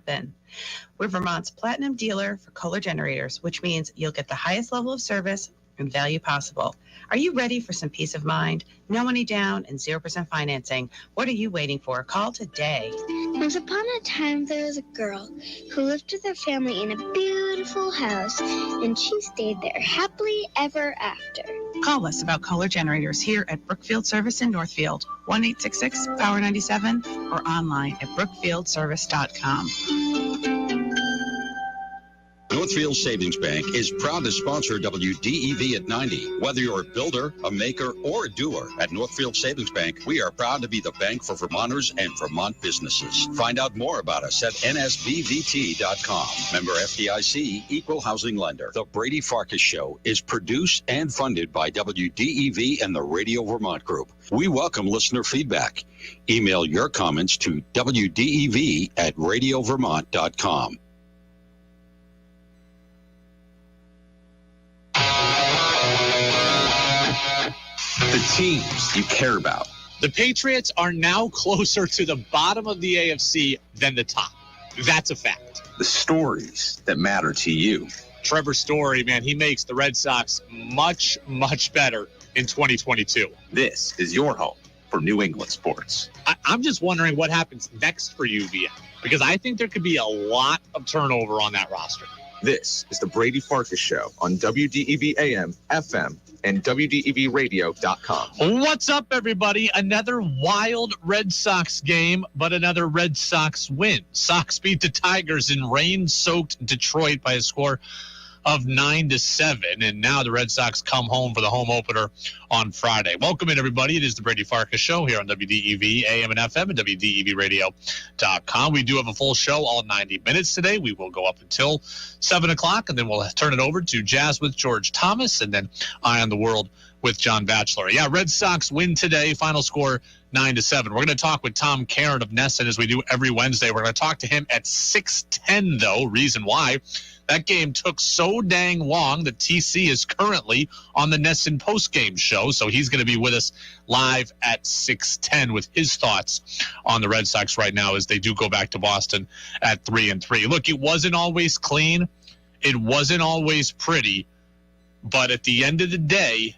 happen. We're Vermont's platinum dealer for Kohler generators, which means you'll get the highest level of service and value possible. Are you ready for some peace of mind? No money down and 0% financing. What are you waiting for? Call today. Once upon a time, there was a girl who lived with her family in a beautiful house, and she stayed there happily ever after. Call us about Kohler generators here at Brookfield Service in Northfield, 1-866-POWER97, or online at brookfieldservice.com. Northfield Savings Bank is proud to sponsor WDEV at 90. Whether you're a builder, a maker, or a doer, at Northfield Savings Bank, we are proud to be the bank for Vermonters and Vermont businesses. Find out more about us at nsbvt.com. Member FDIC, Equal Housing Lender. The Brady Farkas Show is produced and funded by WDEV and the Radio Vermont Group. We welcome listener feedback. Email your comments to wdev@radiovermont.com. The teams you care about. The Patriots are now closer to the bottom of the AFC than the top. That's a fact. The stories that matter to you. Trevor Story, man, he makes the Red Sox much, much better in 2022. This is your home for New England sports. I'm just wondering what happens next for UVM, because I think there could be a lot of turnover on that roster. This is the Brady Farkas Show on WDEV AM, FM, and WDEVradio.com. What's up, everybody? Another wild Red Sox game, but another Red Sox win. Sox beat the Tigers in rain-soaked Detroit by a score of 9-7, and now the Red Sox come home for the home opener on Friday. Welcome in, everybody. It is the Brady Farkas Show here on WDEV AM and FM and WDEVradio.com. We do have a full show, all 90 minutes today. We will go up until 7 o'clock, and then we'll turn it over to Jazz with George Thomas, and then Eye on the World with John Batchelor. Yeah, Red Sox win today. Final score 9-7. We're going to talk with Tom Caron of Nesson as we do every Wednesday. We're going to talk to him at 6:10, though. Reason why: that game took so dang long that TC is currently on the Nesson postgame show, so he's going to be with us live at 6:10 with his thoughts on the Red Sox right now as they do go back to Boston at 3-3. Look, it wasn't always clean. It wasn't always pretty. But at the end of the day,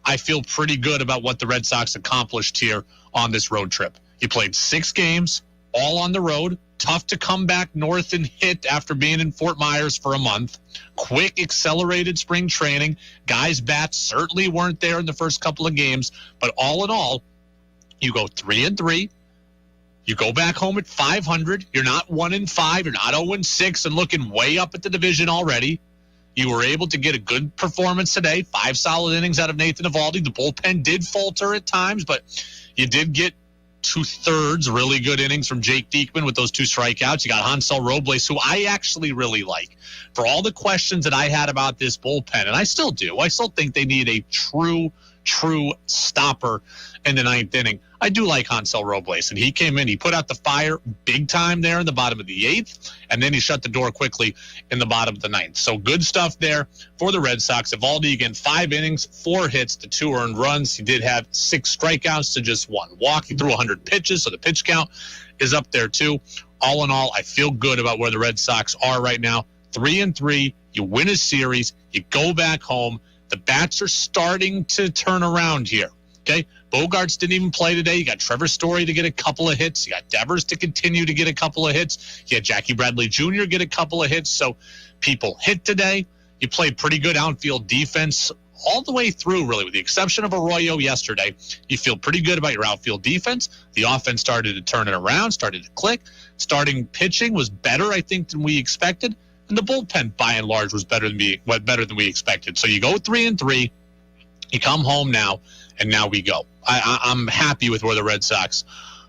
I feel pretty good about what the Red Sox accomplished here on this road trip. You played 6 games, all on the road. Tough to come back north and hit after being in Fort Myers for a month. Quick, accelerated spring training. Guys' bats certainly weren't there in the first couple of games. But all in all, you go 3-3. You go back home at 500. You're not 1-5. You're not 0-6 and looking way up at the division already. You were able to get a good performance today. 5 solid innings out of Nathan Eovaldi. The bullpen did falter at times, but you did get 2/3 really good innings from Jake Diekman with those 2 strikeouts. You got Hansel Robles, who I actually really like. For all the questions that I had about this bullpen, and I still do, I still think they need a true stopper in the 9th inning. I do like Hansel Robles, and he came in, he put out the fire big time there in the bottom of the 8th, and then he shut the door quickly in the bottom of the 9th. So good stuff there for the Red Sox. Eovaldi, again, 5 innings, 4 hits to 2 earned runs. He did have 6 strikeouts to just 1 walk. He threw 100 pitches, so the pitch count is up there too. All in all, I feel good about where the Red Sox are right now. 3-3, you win a series, you go back home. The bats are starting to turn around here, okay? Bogarts didn't even play today. You got Trevor Story to get a couple of hits. You got Devers to continue to get a couple of hits. You had Jackie Bradley Jr. get a couple of hits. So people hit today. You played pretty good outfield defense all the way through, really, with the exception of Arroyo yesterday. You feel pretty good about your outfield defense. The offense started to turn it around, started to click. Starting pitching was better, I think, than we expected. And the bullpen, by and large, was better than we expected. So you go 3-3. You come home now, and now we go. I'm happy with where the Red Sox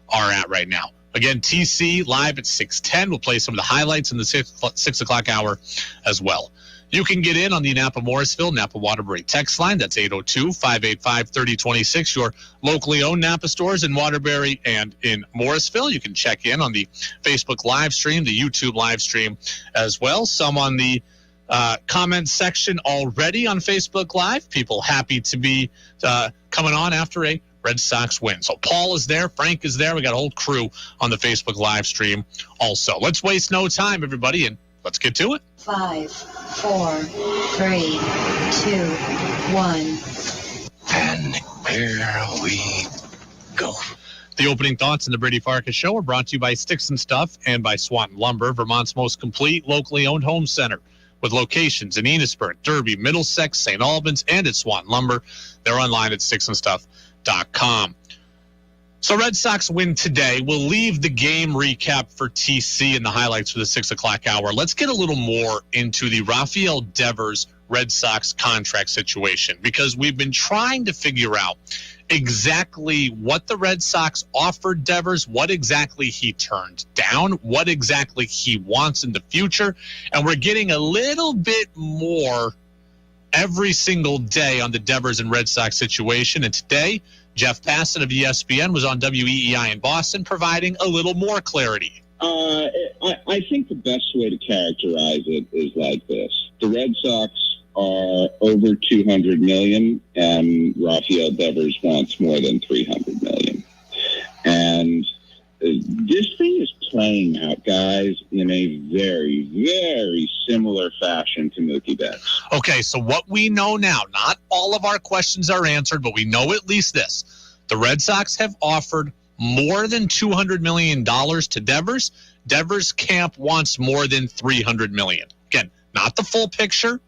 are at right now. Again, TC live at 6:10. We'll play some of the highlights in the 6 o'clock hour as well. You can get in on the Napa Morrisville, Napa Waterbury text line. That's 802-585-3026. Your locally owned Napa stores in Waterbury and in Morrisville. You can check in on the Facebook live stream, the YouTube live stream as well. Some on the comment section already on Facebook Live. People happy to be coming on after a Red Sox win. So Paul is there. Frank is there. We got a whole crew on the Facebook live stream also. Let's waste no time, everybody, and let's get to it. 5, 4, 3, 2, 1. And here we go. The opening thoughts in the Brady Farkas Show are brought to you by Sticks and Stuff and by Swanton Lumber, Vermont's most complete locally owned home center, with locations in Enosburg, Derby, Middlesex, St. Albans, and at Swanton Lumber. They're online at sticksandstuff.com. So Red Sox win today. We'll leave the game recap for TC and the highlights for the 6 o'clock hour. Let's get a little more into the Rafael Devers Red Sox contract situation, because we've been trying to figure out exactly what the Red Sox offered Devers, what exactly he turned down, what exactly he wants in the future, and we're getting a little bit more every single day on the Devers and Red Sox situation. And today, Jeff Passan of ESPN was on WEEI in Boston providing a little more clarity. I think the best way to characterize it is like this. The Red Sox are over $200 million, and Rafael Devers wants more than $300 million. And this thing is playing out, guys, in a very, very similar fashion to Mookie Betts. Okay, so what we know now, not all of our questions are answered, but we know at least this. The Red Sox have offered more than $200 million to Devers. Devers' camp wants more than $300 million. Again, not the full picture.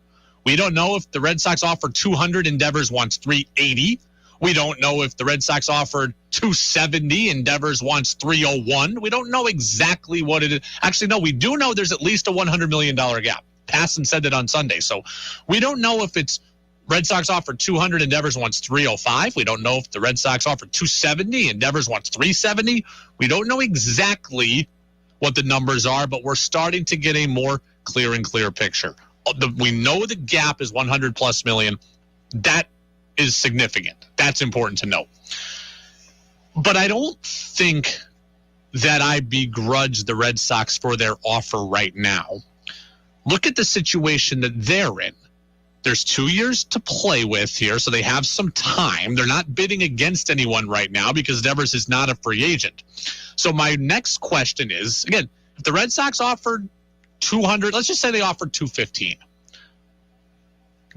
We don't know if the Red Sox offered $200 and Devers wants $380. We don't know if the Red Sox offered $270 and Devers wants $301. We don't know exactly what it is. Actually, no, we do know there's at least a $100 million gap. Passan said that on Sunday. So we don't know if it's Red Sox offered $200 and Devers wants $305. We don't know if the Red Sox offered $270 and Devers wants $370. We don't know exactly what the numbers are, but we're starting to get a more clear picture. We know the gap is 100 plus million. That is significant. That's important to know. But I don't think that I begrudge the Red Sox for their offer right now. Look at the situation that they're in. There's 2 years to play with here, so they have some time. They're not bidding against anyone right now because Devers is not a free agent. So my next question is, again, if the Red Sox offered 200, let's just say they offered 215.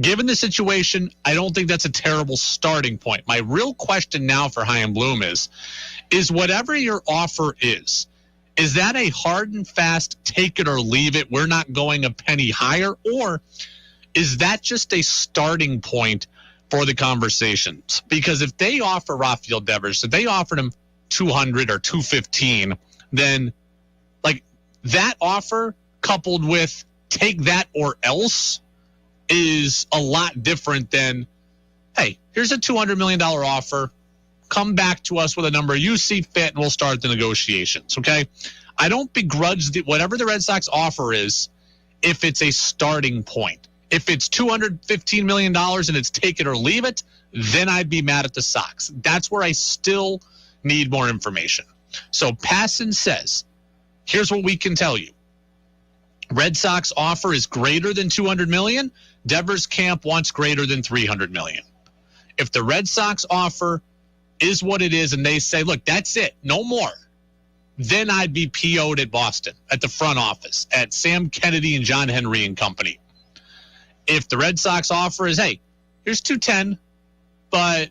Given the situation, I don't think that's a terrible starting point. My real question now for Chaim Bloom is whatever your offer is that a hard and fast take it or leave it, we're not going a penny higher, or is that just a starting point for the conversations? Because if they offer Rafael Devers, if they offered him 200 or 215, then like that offer coupled with take that or else is a lot different than, hey, here's a $200 million offer. Come back to us with a number you see fit, and we'll start the negotiations, okay? I don't begrudge whatever the Red Sox offer is if it's a starting point. If it's $215 million and it's take it or leave it, then I'd be mad at the Sox. That's where I still need more information. So Passan says, here's what we can tell you. Red Sox offer is greater than $200 million. Devers' camp wants greater than $300 million. If the Red Sox offer is what it is and they say, look, that's it, no more, then I'd be PO'd at Boston, at the front office, at Sam Kennedy and John Henry and company. If the Red Sox offer is, hey, here's 210, but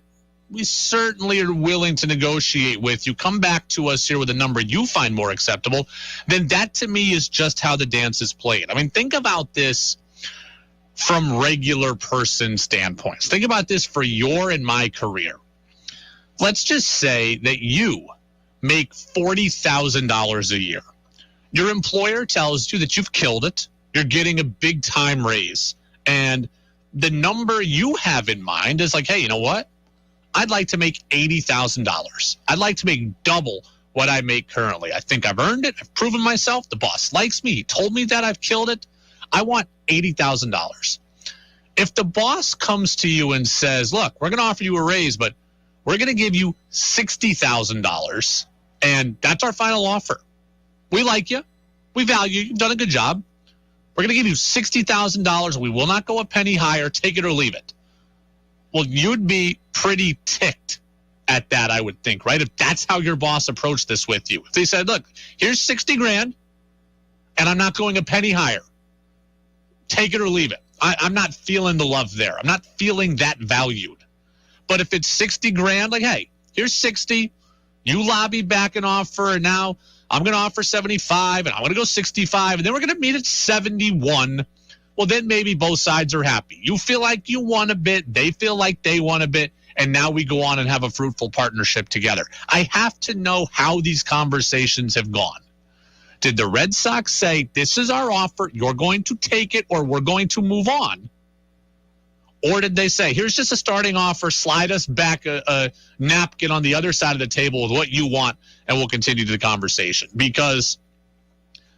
we certainly are willing to negotiate with you, come back to us here with a number you find more acceptable, then that to me is just how the dance is played. I mean, think about this from regular person standpoints. Think about this for your and my career. Let's just say that you make $40,000 a year. Your employer tells you that you've killed it. You're getting a big time raise. And the number you have in mind is like, hey, you know what? I'd like to make $80,000. I'd like to make double what I make currently. I think I've earned it. I've proven myself. The boss likes me. He told me that I've killed it. I want $80,000. If the boss comes to you and says, look, we're going to offer you a raise, but we're going to give you $60,000, and that's our final offer. We like you. We value you. You've done a good job. We're going to give you $60,000. We will not go a penny higher. Take it or leave it. Well, you'd be pretty ticked at that, I would think, right? If that's how your boss approached this with you. If they said, look, here's $60,000 and I'm not going a penny higher. Take it or leave it. I'm not feeling the love there. I'm not feeling that valued. But if it's $60,000, like, hey, here's 60. You lobby back an offer, and now I'm going to offer 75, and I'm going to go 65, and then we're going to meet at 71. Well, then maybe both sides are happy. You feel like you won a bit. They feel like they won a bit. And now we go on and have a fruitful partnership together. I have to know how these conversations have gone. Did the Red Sox say, this is our offer, you're going to take it, or we're going to move on? Or did they say, here's just a starting offer, slide us back a napkin on the other side of the table with what you want, and we'll continue the conversation? Because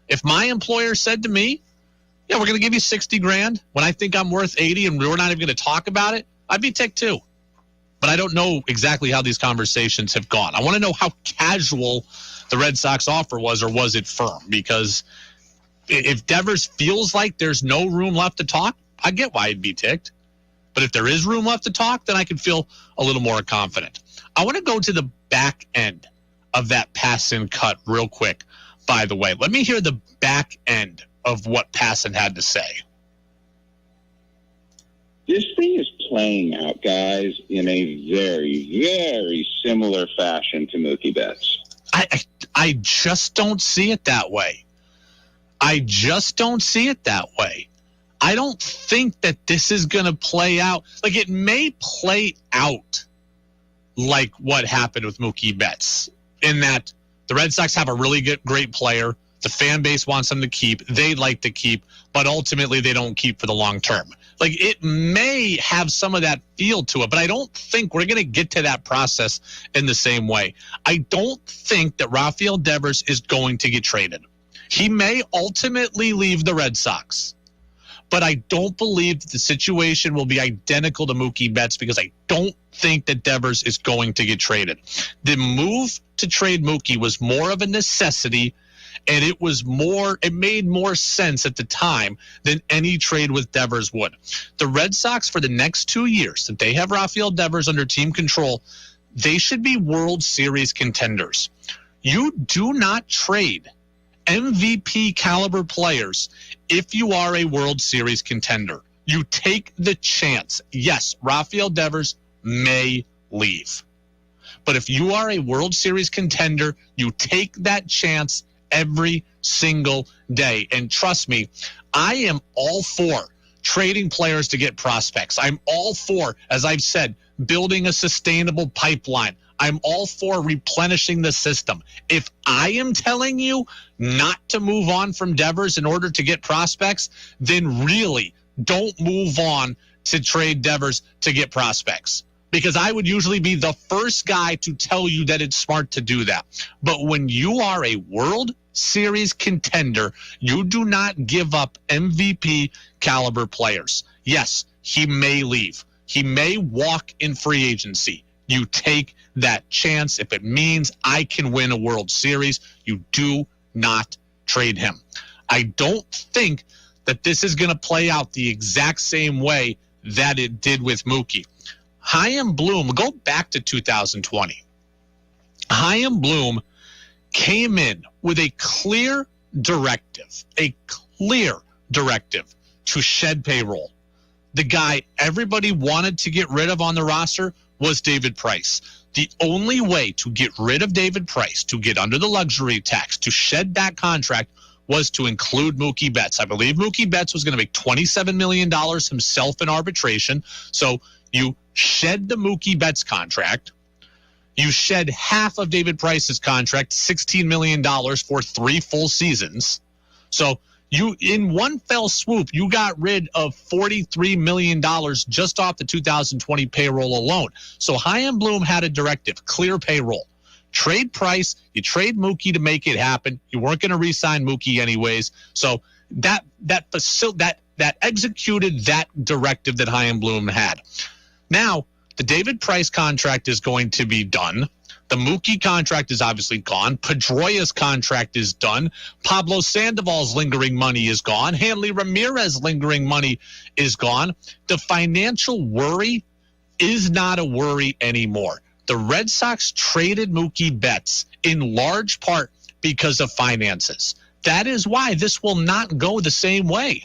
if my employer said to me, yeah, we're going to give you $60,000 when I think I'm worth 80 and we're not even going to talk about it, I'd be ticked too. But I don't know exactly how these conversations have gone. I want to know how casual the Red Sox offer was, or was it firm? Because if Devers feels like there's no room left to talk, I get why he'd be ticked. But if there is room left to talk, then I can feel a little more confident. I want to go to the back end of that pass-in cut real quick, by the way. Let me hear the back end of what Passan had to say. This thing is playing out, guys, in a very, very similar fashion to Mookie Betts. I just don't see it that way. I just don't see it that way. I don't think that this is going to play out. Like, it may play out like what happened with Mookie Betts, in that the Red Sox have a really great player. The fan base wants them to keep. They'd like to keep, but ultimately they don't keep for the long term. Like, it may have some of that feel to it, but I don't think we're going to get to that process in the same way. I don't think that Rafael Devers is going to get traded. He may ultimately leave the Red Sox, but I don't believe that the situation will be identical to Mookie Betts, because I don't think that Devers is going to get traded. The move to trade Mookie was more of a necessity, and it made more sense at the time than any trade with Devers would. The Red Sox, for the next 2 years that they have Rafael Devers under team control, they should be World Series contenders. You do not trade MVP caliber players if you are a World Series contender. You take the chance. Yes, Rafael Devers may leave. But if you are a World Series contender, you take that chance every single day. And trust me, I am all for trading players to get prospects. I'm all for, as I've said, building a sustainable pipeline. I'm all for replenishing the system. If I am telling you not to move on from Devers in order to get prospects, then really don't move on to trade Devers to get prospects. Because I would usually be the first guy to tell you that it's smart to do that. But when you are a World Series contender, you do not give up MVP caliber players. Yes, he may leave. He may walk in free agency. You take that chance. If it means I can win a World Series, you do not trade him. I don't think that this is going to play out the exact same way that it did with Mookie. Chaim Bloom, go back to 2020. Chaim Bloom came in with a clear directive to shed payroll. The guy everybody wanted to get rid of on the roster was David Price. The only way to get rid of David Price, to get under the luxury tax, to shed that contract, was to include Mookie Betts. I believe Mookie Betts was going to make $27 million himself in arbitration. So you shed the Mookie Betts contract. You shed half of David Price's contract, $16 million for 3 full seasons. So you, in one fell swoop, you got rid of $43 million just off the 2020 payroll alone. So Chaim Bloom had a directive, clear payroll. Trade Price, you trade Mookie to make it happen. You weren't going to re-sign Mookie anyways. So that executed that directive that Chaim Bloom had. Now, the David Price contract is going to be done. The Mookie contract is obviously gone. Pedroia's contract is done. Pablo Sandoval's lingering money is gone. Hanley Ramirez's lingering money is gone. The financial worry is not a worry anymore. The Red Sox traded Mookie Betts in large part because of finances. That is why this will not go the same way.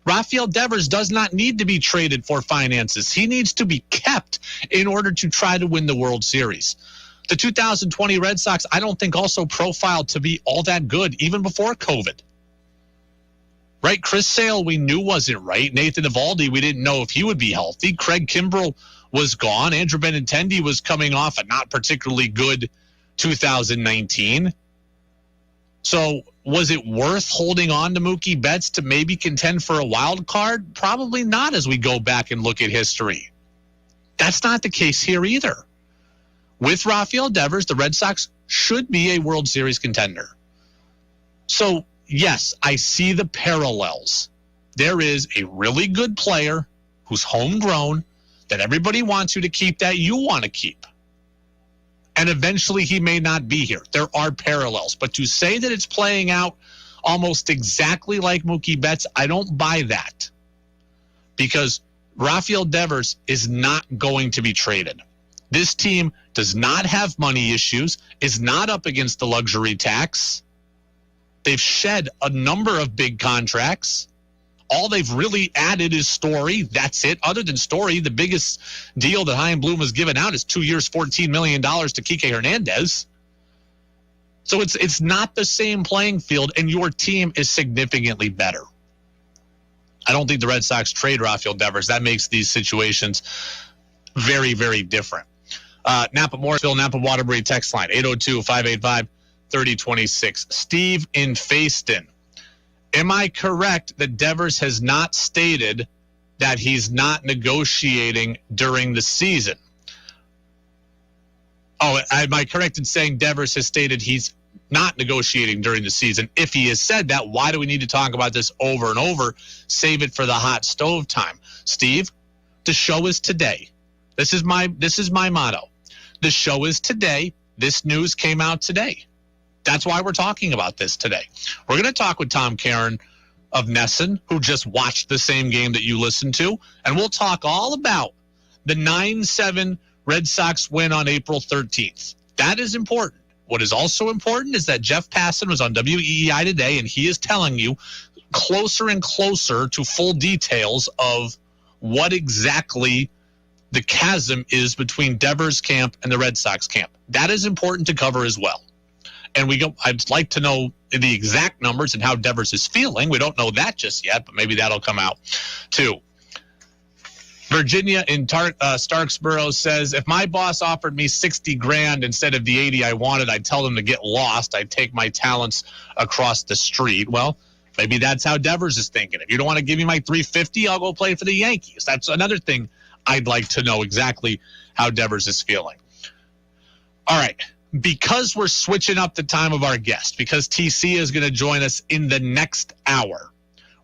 Rafael Devers does not need to be traded for finances. He needs to be kept in order to try to win the World Series. The 2020 Red Sox, I don't think, also profiled to be all that good, even before COVID. Right? Chris Sale, we knew wasn't right. Nathan Eovaldi, we didn't know if he would be healthy. Craig Kimbrell was gone. Andrew Benintendi was coming off a not particularly good 2019. So was it worth holding on to Mookie Betts to maybe contend for a wild card? Probably not, as we go back and look at history. That's not the case here either. With Rafael Devers, the Red Sox should be a World Series contender. So, yes, I see the parallels. There is a really good player who's homegrown that everybody wants you to keep, that you want to keep. And eventually he may not be here. There are parallels. But to say that it's playing out almost exactly like Mookie Betts, I don't buy that. Because Rafael Devers is not going to be traded. This team does not have money issues, is not up against the luxury tax. They've shed a number of big contracts. All they've really added is Story. That's it. Other than Story, the biggest deal that Chaim Bloom has given out is 2 years, $14 million to Kike Hernandez. So it's not the same playing field, and your team is significantly better. I don't think the Red Sox trade Rafael Devers. That makes these situations very, very different. Napa Morrisville, Napa Waterbury text line, 802-585-3026. Steve in Fayston. Am I correct that Devers has not stated that he's not negotiating during the season? Oh, am I correct in saying Devers has stated he's not negotiating during the season? If he has said that, why do we need to talk about this over and over? Save it for the hot stove time. Steve, the show is today. This is my motto. The show is today. This news came out today. That's why we're talking about this today. We're going to talk with Tom Caron of Nesson, who just watched the same game that you listened to, and we'll talk all about the 9-7 Red Sox win on April 13th. That is important. What is also important is that Jeff Passan was on WEEI today, and he is telling you closer and closer to full details of what exactly the chasm is between Devers' camp and the Red Sox camp. That is important to cover as well. And I'd like to know the exact numbers and how Devers is feeling. We don't know that just yet, but maybe that'll come out too. Virginia in Starksboro says, if my boss offered me $60,000 instead of the 80 I wanted, I'd tell them to get lost. I'd take my talents across the street. Well, maybe that's how Devers is thinking. If you don't want to give me my $350, I'll go play for the Yankees. That's another thing I'd like to know exactly how Devers is feeling. All right. Because we're switching up the time of our guest, because TC is going to join us in the next hour,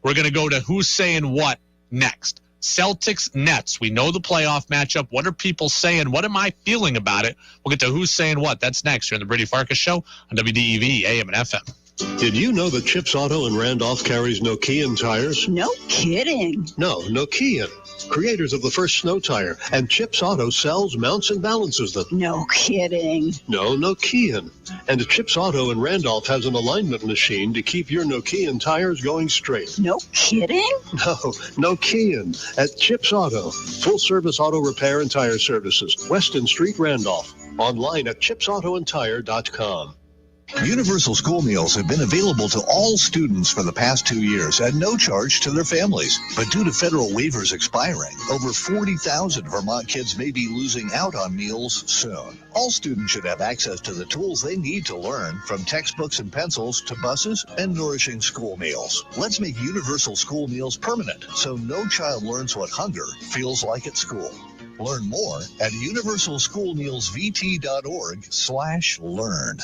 we're going to go to Who's Saying What next. Celtics, Nets. We know the playoff matchup. What are people saying? What am I feeling about it? We'll get to Who's Saying What. That's next here on the Brady Farkas Show on WDEV, AM and FM. Did you know that Chips Auto in Randolph carries Nokian tires? No kidding. No, Nokian. Creators of the first snow tire. And Chips Auto sells, mounts, and balances them. No kidding. No, Nokian. And Chips Auto in Randolph has an alignment machine to keep your Nokian tires going straight. No kidding? No, Nokian. At Chips Auto. Full-service auto repair and tire services. Weston Street, Randolph. Online at chipsautoandtire.com. Universal School Meals have been available to all students for the past 2 years at no charge to their families. But due to federal waivers expiring, over 40,000 Vermont kids may be losing out on meals soon. All students should have access to the tools they need to learn, from textbooks and pencils to buses and nourishing school meals. Let's make Universal School Meals permanent so no child learns what hunger feels like at school. Learn more at universalschoolmealsvt.org/learn.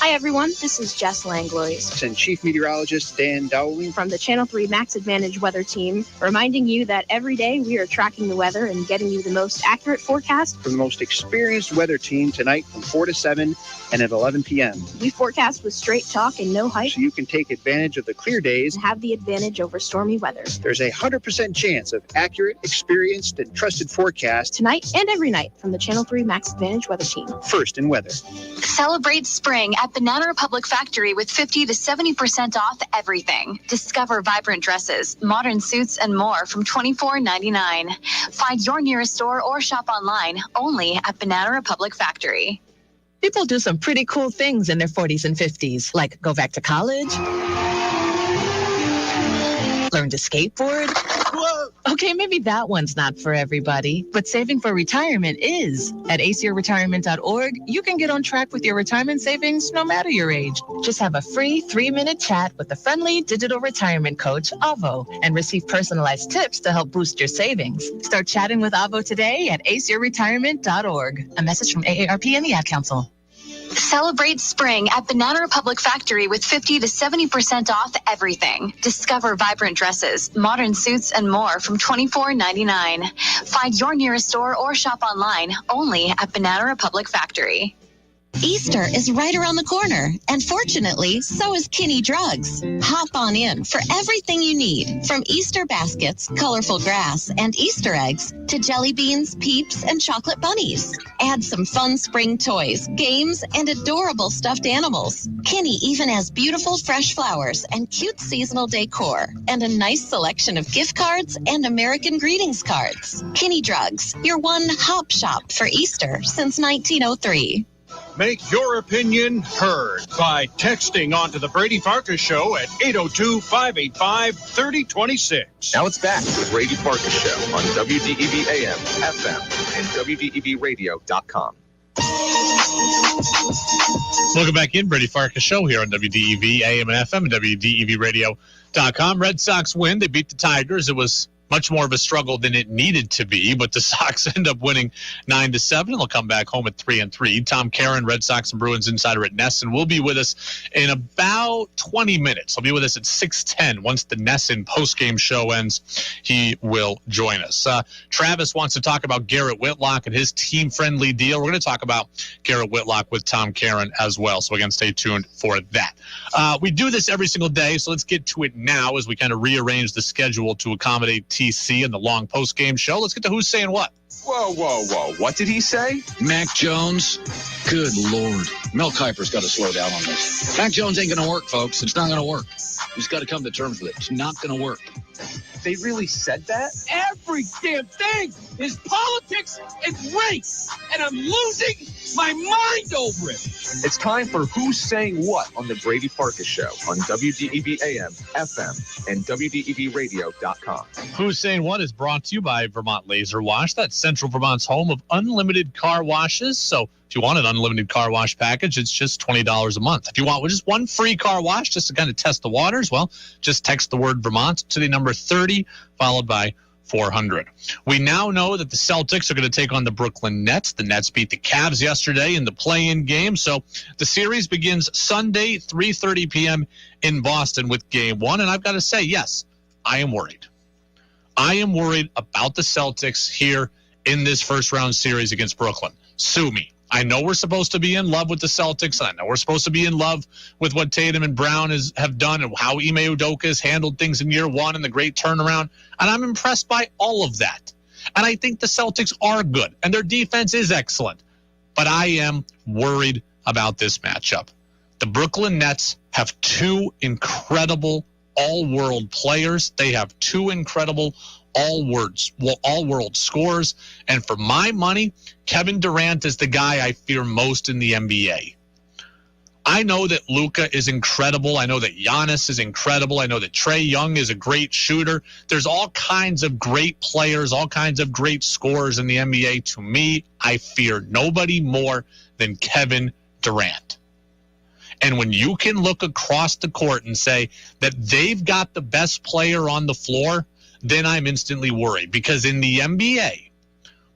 Hi, everyone. This is Jess Langlois. And Chief Meteorologist Dan Dowling from the Channel 3 Max Advantage Weather Team, reminding you that every day we are tracking the weather and getting you the most accurate forecast. From the most experienced weather team tonight from 4 to 7 and at 11 p.m. We forecast with straight talk and no hype. So you can take advantage of the clear days and have the advantage over stormy weather. There's a 100% chance of accurate, experienced, and trusted forecast tonight and every night from the Channel 3 Max Advantage Weather Team. First in weather. Celebrate spring at Banana Republic Factory with 50 to 70% off everything. Discover vibrant dresses, modern suits, and more from $24.99. Find your nearest store or shop online only at Banana Republic Factory. People do some pretty cool things in their 40s and 50s, like go back to college, learn to skateboard. Whoa. Okay, maybe that one's not for everybody, but saving for retirement is. At aceyourretirement.org, you can get on track with your retirement savings no matter your age. Just have a free 3-minute chat with the friendly digital retirement coach, Avo, and receive personalized tips to help boost your savings. Start chatting with Avo today at aceyourretirement.org. A message from AARP and the Ad Council. Celebrate spring at Banana Republic Factory with 50 to 70% off everything. Discover vibrant dresses, modern suits, and more from $24.99. Find your nearest store or shop online only at Banana Republic Factory. Easter is right around the corner, and fortunately, so is Kinney Drugs. Hop on in for everything you need, from Easter baskets, colorful grass, and Easter eggs, to jelly beans, peeps, and chocolate bunnies. Add some fun spring toys, games, and adorable stuffed animals. Kinney even has beautiful fresh flowers and cute seasonal decor, and a nice selection of gift cards and American greetings cards. Kinney Drugs, your one hop shop for Easter since 1903. Make your opinion heard by texting onto the Brady Farkas Show at 802-585-3026. Now it's back to the Brady Farkas Show on WDEV AM, FM, and WDEVradio.com. Welcome back in, Brady Farkas Show here on WDEV AM and FM and WDEVradio.com. Red Sox win. They beat the Tigers. It was much more of a struggle than it needed to be, but the Sox end up winning 9-7, and they'll come back home at 3-3. Tom Caron, Red Sox and Bruins insider at NESN, will be with us in about 20 minutes. He'll be with us at 6:10. Once the NESN postgame show ends, he will join us. Travis wants to talk about Garrett Whitlock and his team-friendly deal. We're going to talk about Garrett Whitlock with Tom Caron as well, so again, stay tuned for that. We do this every single day, so let's get to it now as we kind of rearrange the schedule to accommodate TC and the long post-game show. Let's get to Who's Saying What. Whoa. What did he say? Mac Jones? Good Lord. Mel Kiper's got to slow down on this. Mac Jones ain't going to work, folks. It's not going to work. He's got to come to terms with it. It's not going to work. They really said that? Every damn thing is politics and race, and I'm losing my mind over it. It's time for Who's Saying What on the Brady Farkas Show on WDEV AM, FM, and WDEVradio.com. Who's Saying What is brought to you by Vermont Laser Wash. That's Central Vermont's home of unlimited car washes. So if you want an unlimited car wash package, it's just $20 a month. If you want just one free car wash just to kind of test the waters, well, just text the word Vermont to the number 30 followed by 400. We now know that the Celtics are going to take on the Brooklyn Nets. The Nets beat the Cavs yesterday in the play-in game. So the series begins Sunday, 3:30 p.m. in Boston with Game 1. And I've got to say, yes, I am worried. I am worried about the Celtics here in this first-round series against Brooklyn. Sue me. I know we're supposed to be in love with the Celtics. I know we're supposed to be in love with what Tatum and Brown have done and how Ime Udoka has handled things in year one and the great turnaround. And I'm impressed by all of that. And I think the Celtics are good, and their defense is excellent. But I am worried about this matchup. The Brooklyn Nets have two incredible all-world players. They have two incredible all-world scorers. And for my money, Kevin Durant is the guy I fear most in the NBA. I know that Luka is incredible. I know that Giannis is incredible. I know that Trae Young is a great shooter. There's all kinds of great players, all kinds of great scorers in the NBA. To me, I fear nobody more than Kevin Durant. And when you can look across the court and say that they've got the best player on the floor, then I'm instantly worried. Because in the NBA,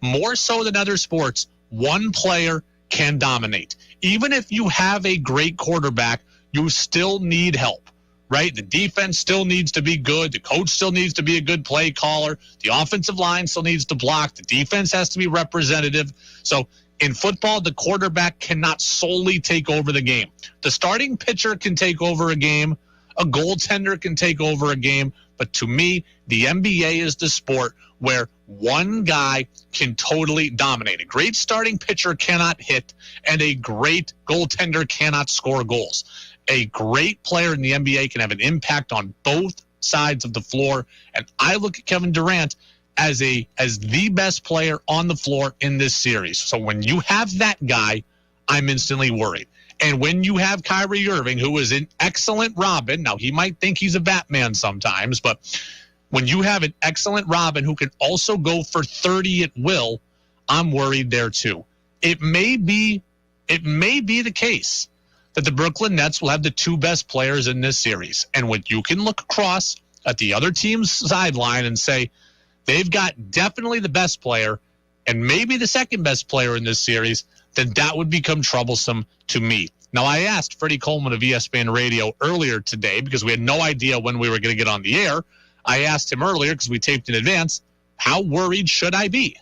more so than other sports, one player can dominate. Even if you have a great quarterback, you still need help, right? The defense still needs to be good. The coach still needs to be a good play caller. The offensive line still needs to block. The defense has to be representative. So in football, the quarterback cannot solely take over the game. The starting pitcher can take over a game. A goaltender can take over a game. But to me, the NBA is the sport where one guy can totally dominate. A great starting pitcher cannot hit, and a great goaltender cannot score goals. A great player in the NBA can have an impact on both sides of the floor, and I look at Kevin Durant as the best player on the floor in this series. So when you have that guy, I'm instantly worried. And when you have Kyrie Irving, who is an excellent Robin, now he might think he's a Batman sometimes, but when you have an excellent Robin who can also go for 30 at will, I'm worried there too. It may be the case that the Brooklyn Nets will have the two best players in this series. And when you can look across at the other team's sideline and say, they've got definitely the best player and maybe the second best player in this series, then that would become troublesome to me. Now, I asked Freddie Coleman of ESPN Radio earlier today because we had no idea when we were going to get on the air. I asked him earlier because we taped in advance, how worried should I be?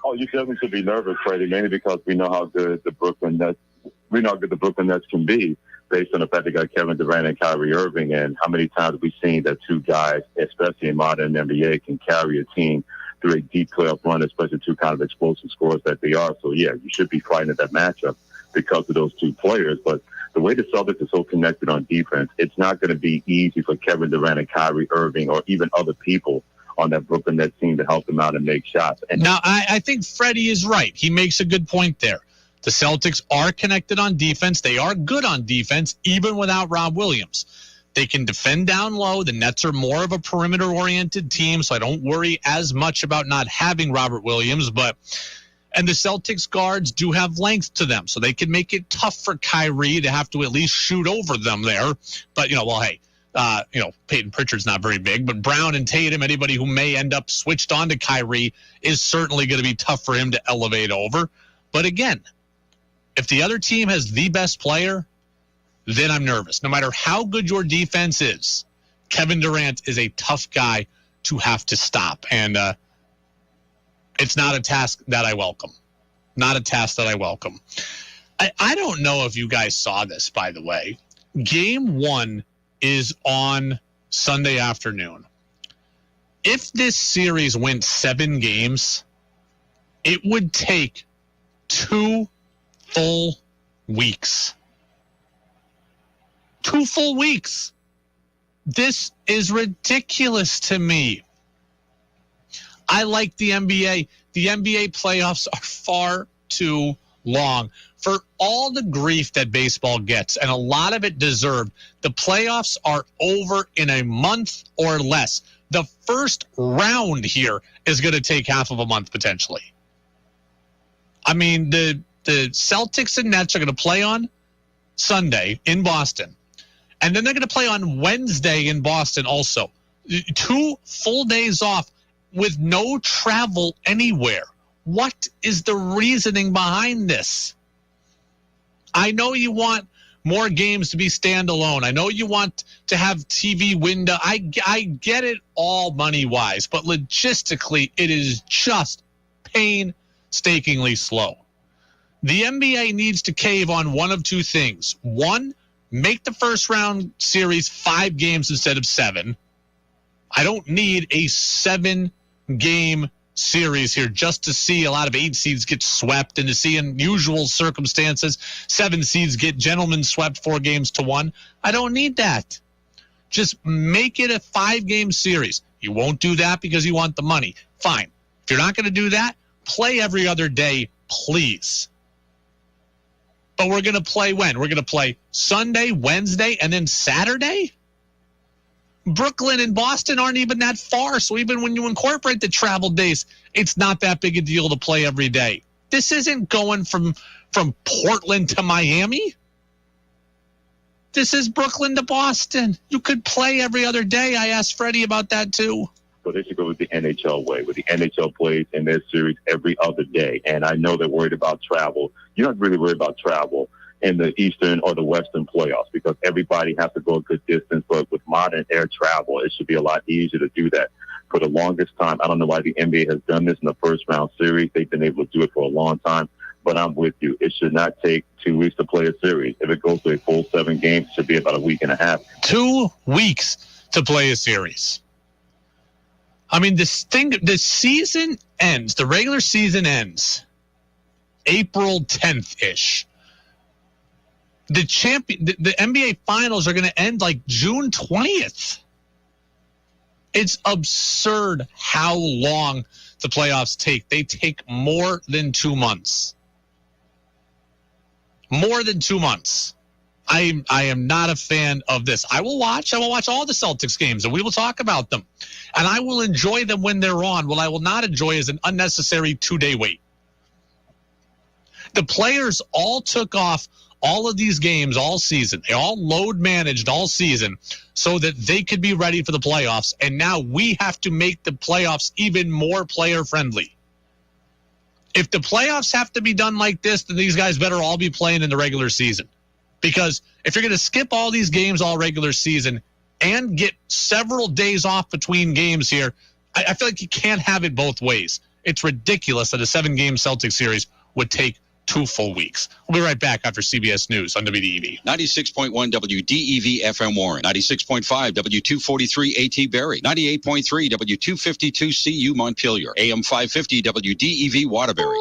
Oh, you definitely should be nervous, Freddie, mainly because we know how good the Brooklyn Nets can be based on the fact they got Kevin Durant and Kyrie Irving, and how many times we've seen that two guys, especially in modern NBA, can carry a team through a deep playoff run, especially two kind of explosive scorers that they are. So, yeah, you should be fighting at that matchup because of those two players. But the way the Celtics are so connected on defense, it's not going to be easy for Kevin Durant and Kyrie Irving or even other people on that Brooklyn Nets team to help them out and make shots. And now, I think Freddie is right. He makes a good point there. The Celtics are connected on defense. They are good on defense, even without Rob Williams. They can defend down low. The Nets are more of a perimeter-oriented team, so I don't worry as much about not having Robert Williams. And the Celtics guards do have length to them, so they can make it tough for Kyrie to have to at least shoot over them there. But, Peyton Pritchard's not very big, but Brown and Tatum, anybody who may end up switched on to Kyrie, is certainly going to be tough for him to elevate over. But again, if the other team has the best player, then I'm nervous. No matter how good your defense is, Kevin Durant is a tough guy to have to stop. And it's not a task that I welcome. Not a task that I welcome. I don't know if you guys saw this, by the way. Game 1 is on Sunday afternoon. If this series went 7 games, it would take 2 full weeks. 2 full weeks. This is ridiculous to me. I like the NBA. The NBA playoffs are far too long. For all the grief that baseball gets, and a lot of it deserved, the playoffs are over in a month or less. The first round here is going to take half of a month potentially. I mean, the Celtics and Nets are going to play on Sunday in Boston. And then they're going to play on Wednesday in Boston also. 2 full days off with no travel anywhere. What is the reasoning behind this? I know you want more games to be standalone. I know you want to have TV window. I get it all money-wise, but logistically, it is just painstakingly slow. The NBA needs to cave on one of 2 things. 1, make the first round series 5 games instead of 7. I don't need a 7-game series here just to see a lot of 8 seeds get swept and to see in usual circumstances 7 seeds get gentlemen swept 4 games to 1. I don't need that. Just make it a 5-game series. You won't do that because you want the money. Fine. If you're not going to do that, play every other day, please. But we're going to play when? We're going to play Sunday, Wednesday, and then Saturday? Brooklyn and Boston aren't even that far, so even when you incorporate the travel days, it's not that big a deal to play every day. This isn't going from Portland to Miami. This is Brooklyn to Boston. You could play every other day. I asked Freddie about that too. but they should go with the NHL way, where the NHL plays in their series every other day. And I know they're worried about travel. You're not really worried about travel in the Eastern or the Western playoffs because everybody has to go a good distance. But with modern air travel, it should be a lot easier to do that. For the longest time, I don't know why the NBA has done this in the first round series. They've been able to do it for a long time. But I'm with you. It should not take 2 weeks to play a series. If it goes to a full 7 games, it should be about a week and a half. 2 weeks to play a series. I mean, the season ends, the regular season ends April 10th-ish. The NBA finals are going to end like June 20th. It's absurd how long the playoffs take. They take more than 2 months. More than 2 months. I am not a fan of this. I will watch all the Celtics games, and we will talk about them. And I will enjoy them when they're on. What I will not enjoy is an unnecessary 2-day wait. The players all took off all of these games all season. They all load managed all season so that they could be ready for the playoffs. And now we have to make the playoffs even more player friendly. If the playoffs have to be done like this, then these guys better all be playing in the regular season. Because if you're going to skip all these games all regular season and get several days off between games here, I feel like you can't have it both ways. It's ridiculous that a 7-game Celtics series would take 2 full weeks. We'll be right back after CBS News on WDEV. 96.1 WDEV FM Warren, 96.5 W243 AT Barrie, 98.3 W252 CU Montpelier, AM 550 WDEV Waterbury.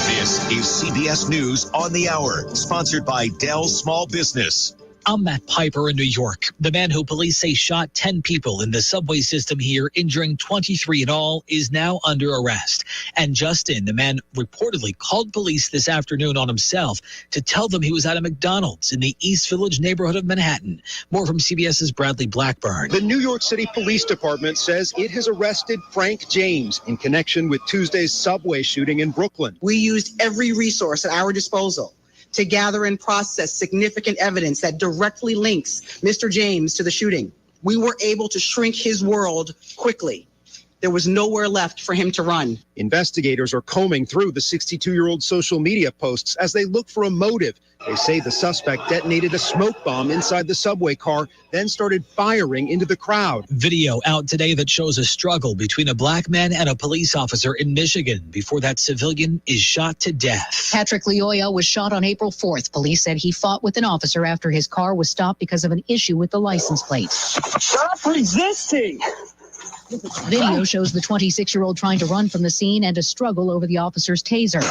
This is CBS News on the Hour, sponsored by Dell Small Business. I'm Matt Piper in New York. The man who police say shot 10 people in the subway system here, injuring 23 in all, is now under arrest. And Justin, the man reportedly called police this afternoon on himself to tell them he was at a McDonald's in the East Village neighborhood of Manhattan. More from CBS's Bradley Blackburn. The New York City Police Department says it has arrested Frank James in connection with Tuesday's subway shooting in Brooklyn. We used every resource at our disposal to gather and process significant evidence that directly links Mr. James to the shooting. We were able to shrink his world quickly. There was nowhere left for him to run. Investigators are combing through the 62-year-old social media posts as they look for a motive. They say the suspect detonated a smoke bomb inside the subway car, then started firing into the crowd. Video out today that shows a struggle between a black man and a police officer in Michigan before that civilian is shot to death. Patrick Lioya was shot on April 4th. Police said he fought with an officer after his car was stopped because of an issue with the license plate. Stop resisting! Video shows the 26-year-old trying to run from the scene and a struggle over the officer's taser.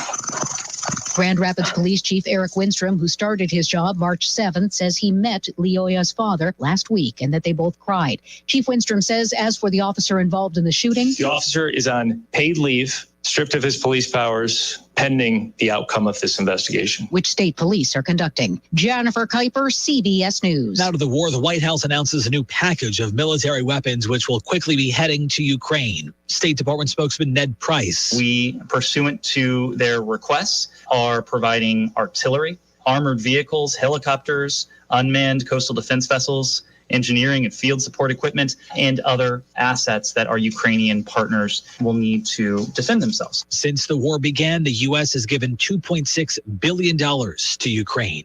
Grand Rapids Police Chief Eric Winstrom, who started his job March 7th, says he met Lioya's father last week and that they both cried. Chief Winstrom says as for the officer involved in the shooting, the officer is on paid leave, stripped of his police powers, pending the outcome of this investigation, which state police are conducting. Jennifer Kuiper, CBS News. Now to the war, the White House announces a new package of military weapons, which will quickly be heading to Ukraine. State Department spokesman Ned Price. We, pursuant to their requests, are providing artillery, armored vehicles, helicopters, unmanned coastal defense vessels, engineering and field support equipment, and other assets that our Ukrainian partners will need to defend themselves. Since the war began, the U.S. has given $2.6 billion to Ukraine.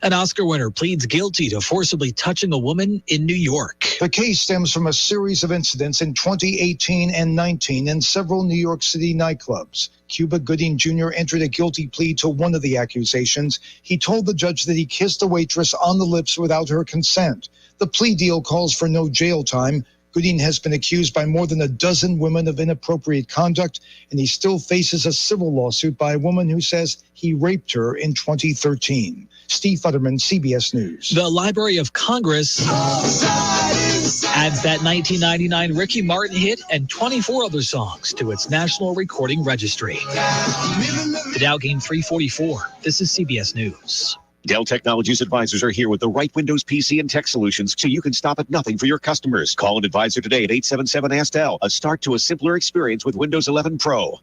An Oscar winner pleads guilty to forcibly touching a woman in New York. The case stems from a series of incidents in 2018 and 19 in several New York City nightclubs. Cuba Gooding Jr. entered a guilty plea to one of the accusations. He told the judge that he kissed a waitress on the lips without her consent. The plea deal calls for no jail time. Gooding has been accused by more than a dozen women of inappropriate conduct, and he still faces a civil lawsuit by a woman who says he raped her in 2013. Steve Futterman, CBS News. The Library of Congress adds that 1999 Ricky Martin hit and 24 other songs to its National Recording Registry. The Dow gained 344. This is CBS News. Dell Technologies advisors are here with the right Windows PC and tech solutions so you can stop at nothing for your customers. Call an advisor today at 877-ASK-DELL. A start to a simpler experience with Windows 11 Pro.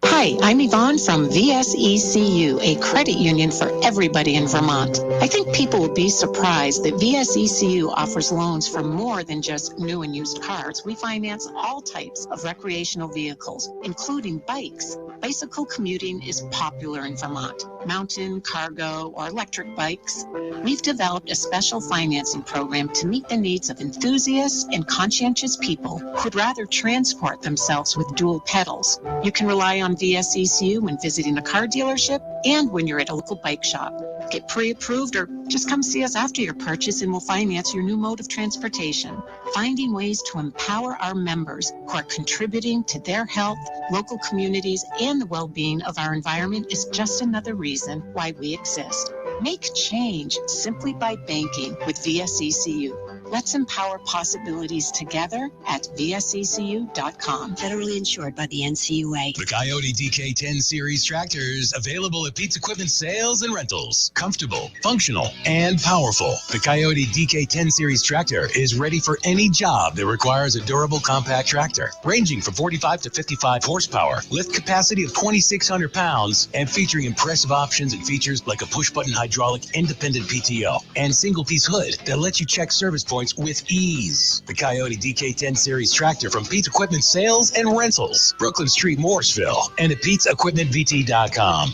Hi, I'm Yvonne from VSECU, a credit union for everybody in Vermont. I think people will be surprised that VSECU offers loans for more than just new and used cars. We finance all types of recreational vehicles, including bikes. Bicycle commuting is popular in Vermont. Mountain, cargo, or electric bikes. We've developed a special financing program to meet the needs of enthusiasts and conscientious people who'd rather transport themselves with dual pedals. You can rely on VSECU when visiting a car dealership and when you're at a local bike shop. Get pre-approved or just come see us after your purchase and we'll finance your new mode of transportation. Finding ways to empower our members who are contributing to their health, local communities, and the well-being of our environment is just another reason why we exist. Make change simply by banking with VSECU. Let's empower possibilities together at VSECU.com. Federally insured by the NCUA. The Coyote DK10 Series tractors available at Pete's Equipment Sales and Rentals. Comfortable, functional, and powerful. The Coyote DK10 Series tractor is ready for any job that requires a durable compact tractor, ranging from 45 to 55 horsepower, lift capacity of 2,600 pounds, and featuring impressive options and features like a push-button hydraulic independent PTO and single-piece hood that lets you check service points with ease. The Coyote DK10 Series tractor from Pete's Equipment Sales and Rentals, Brooklyn Street, Morrisville, and at Pete'sEquipmentVT.com.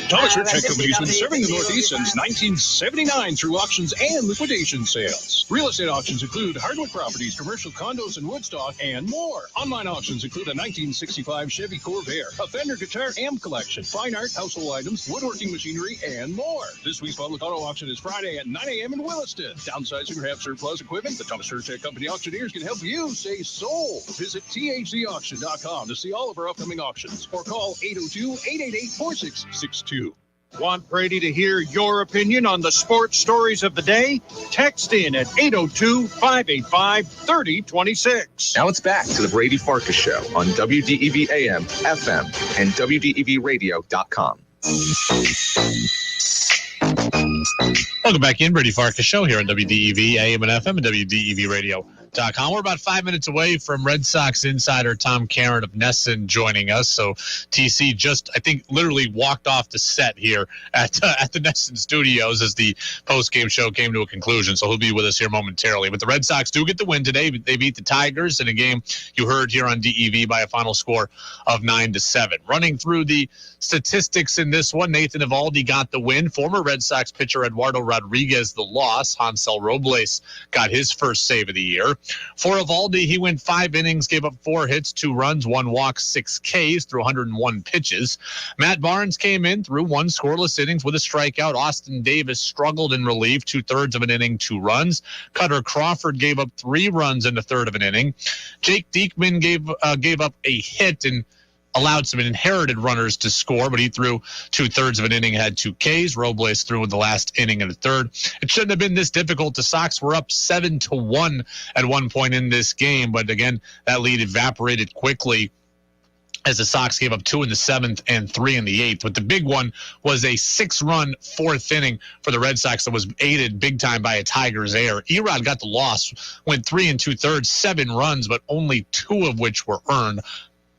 Thomas Rich Company has been serving the Northeast since 1979 through auctions and liquidation sales. Real estate auctions include hardwood properties, commercial condos in Woodstock, and more. Online auctions include a 1965 Chevy Corvair, a Fender guitar amp collection, fine art, household items, woodworking machinery, and more. This week's public auto auction is Friday at 9 a.m. in Williston. Downsizing or have surplus equipment? The Thomas Rich Company auctioneers can help you say sold. Visit thcauction.com to see all of our upcoming auctions or call 802-888-4662. Want Brady to hear your opinion on the sports stories of the day? Text in at 802-585-3026. Now it's back to the Brady Farkas Show on WDEV AM, FM, and WDEVradio.com. Welcome back in, Brady Farkas Show here on WDEV AM and FM and WDEVradio.com. We're about 5 minutes away from Red Sox insider Tom Caron of Nesson joining us. So TC just, I think, literally walked off the set here at the Nesson studios as the post-game show came to a conclusion. So he'll be with us here momentarily. But the Red Sox do get the win today. They beat the Tigers in a game you heard here on DEV by a final score of 9-7. Running through the statistics in this one, Nathan Eovaldi got the win. Former Red Sox pitcher Eduardo Rodriguez the loss. Hansel Robles got his first save of the year. For Eovaldi, he went 5 innings, gave up 4 hits, 2 runs, 1 walk, 6 Ks through 101 pitches. Matt Barnes came in through 1 scoreless innings with a strikeout. Austin Davis struggled in relief, 2/3 of an inning, 2 runs. Cutter Crawford gave up 3 runs in a third of an inning. Jake Diekman gave up a hit and allowed some inherited runners to score, but he threw 2/3 of an inning, had 2 Ks. Robles threw in the last inning and a third. It shouldn't have been this difficult. The Sox were up 7-1 at one point in this game, but again, that lead evaporated quickly as the Sox gave up 2 in the 7th and 3 in the 8th. But the big one was a 6-run 4th inning for the Red Sox that was aided big time by a Tigers error. Erod got the loss, went 3 2/3, 7 runs, but only 2 of which were earned.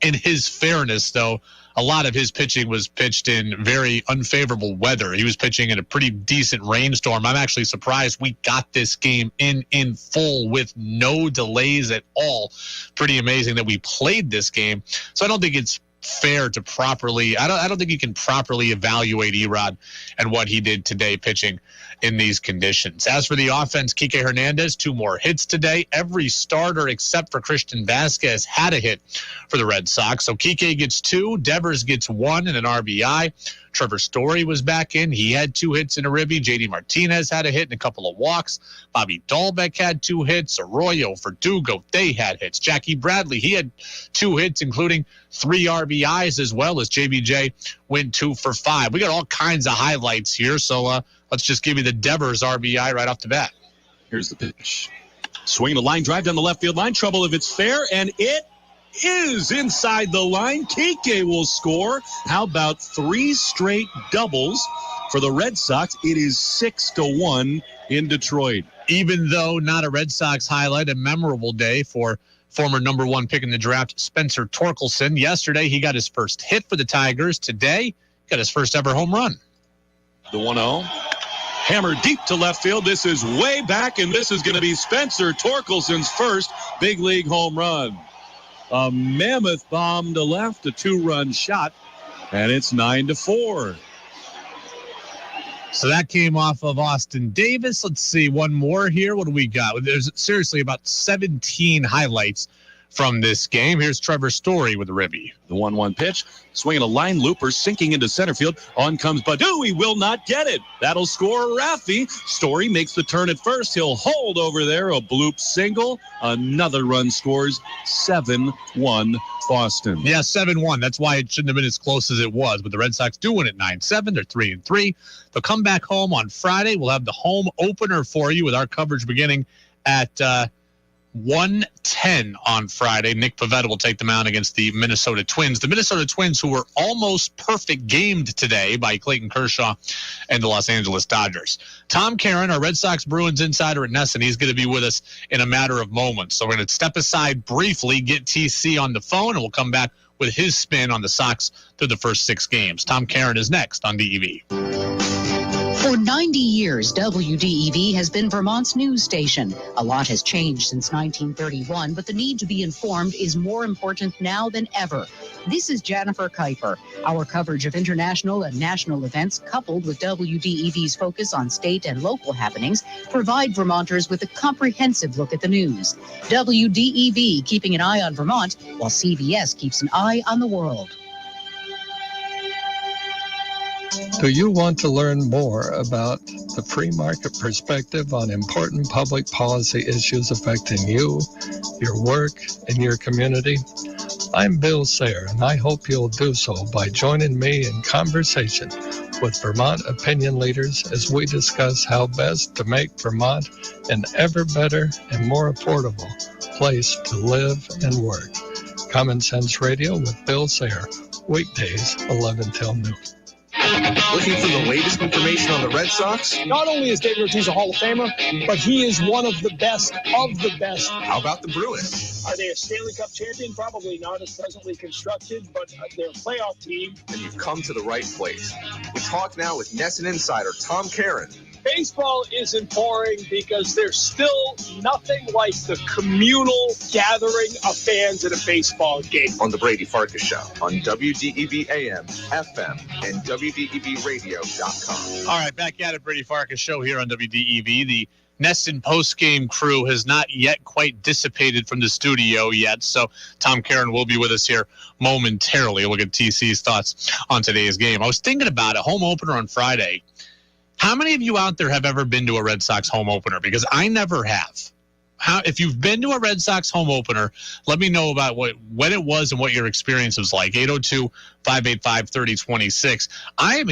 In his fairness, though, a lot of his pitching was pitched in very unfavorable weather. He was pitching in a pretty decent rainstorm. I'm actually surprised we got this game in full with no delays at all. Pretty amazing that we played this game. So I don't think it's fair to properly, I don't think you can properly evaluate Erod and what he did today pitching in these conditions. As for the offense, Kike Hernandez, 2 more hits today. Every starter except for Christian Vasquez had a hit for the Red Sox. So Kike gets 2, Devers gets 1 and an RBI. Trevor Story was back in. He had 2 hits and a ribby. JD Martinez had a hit and a couple of walks. Bobby Dahlbeck had 2 hits. Arroyo, Verdugo, they had hits. Jackie Bradley, he had 2 hits, including 3 RBIs, as well as JBJ went 2 for 5. We got all kinds of highlights here, so let's just give you the Devers RBI right off the bat. Here's the pitch. Swinging a line drive down the left field line. Trouble if it's fair, and it is inside the line. Kike will score. How about 3 straight doubles for the Red Sox? It is 6-1 in Detroit. Even though not a Red Sox highlight, a memorable day for former number 1 pick in the draft, Spencer Torkelson. Yesterday, he got his first hit for the Tigers. Today, he got his first ever home run. The 1-0. Hammered deep to left field. This is way back, and this is going to be Spencer Torkelson's first big league home run. A mammoth bomb to left, a 2-run shot, and it's 9-4. So that came off of Austin Davis. Let's see, one more here. What do we got? There's seriously about 17 highlights from this game. Here's Trevor Story with a ribby. The 1-1 pitch, swinging a line looper, sinking into center field. On comes Baddoo. He will not get it. That'll score Raffy. Story makes the turn at first. He'll hold over there. A bloop single. Another run scores. 7-1 Boston. Yeah, 7-1. That's why it shouldn't have been as close as it was. But the Red Sox do win at 9-7. They're 3-3. They'll come back home on Friday. We'll have the home opener for you with our coverage beginning at 1:10 on Friday. Nick Pivetta will take them out against the Minnesota Twins. The Minnesota Twins, who were almost perfect gamed today by Clayton Kershaw and the Los Angeles Dodgers. Tom Caron, our Red Sox Bruins insider at Nesson, he's going to be with us in a matter of moments. So we're going to step aside briefly, get TC on the phone, and we'll come back with his spin on the Sox through the first 6 games. Tom Caron is next on DEV. For 90 years, WDEV has been Vermont's news station. A lot has changed since 1931, but the need to be informed is more important now than ever. This is Jennifer Kuiper. Our coverage of international and national events, coupled with WDEV's focus on state and local happenings, provide Vermonters with a comprehensive look at the news. WDEV, keeping an eye on Vermont, while CBS keeps an eye on the world. Do you want to learn more about the free market perspective on important public policy issues affecting you, your work, and your community? I'm Bill Sayre, and I hope you'll do so by joining me in conversation with Vermont opinion leaders as we discuss how best to make Vermont an ever better and more affordable place to live and work. Common Sense Radio with Bill Sayre, weekdays 11 till noon. Looking for the latest information on the Red Sox? Not only is David Ortiz a Hall of Famer, but he is one of the best of the best. How about the Bruins? Are they a Stanley Cup champion? Probably not as presently constructed, but they're a playoff team. And you've come to the right place. We talk now with Nesson insider Tom Caron. Baseball isn't boring because there's still nothing like the communal gathering of fans at a baseball game. On the Brady Farkas Show on WDEV AM, FM, and WDEVradio.com. All right, back at it, Brady Farkas Show here on WDEV. The Nesson post-game crew has not yet quite dissipated from the studio yet, so Tom Caron will be with us here momentarily. We'll get TC's thoughts on today's game. I was thinking about a home opener on Friday. How many of you out there have ever been to a Red Sox home opener? Because I never have. If you've been to a Red Sox home opener, let me know about when it was and what your experience was like. 802-585-3026. I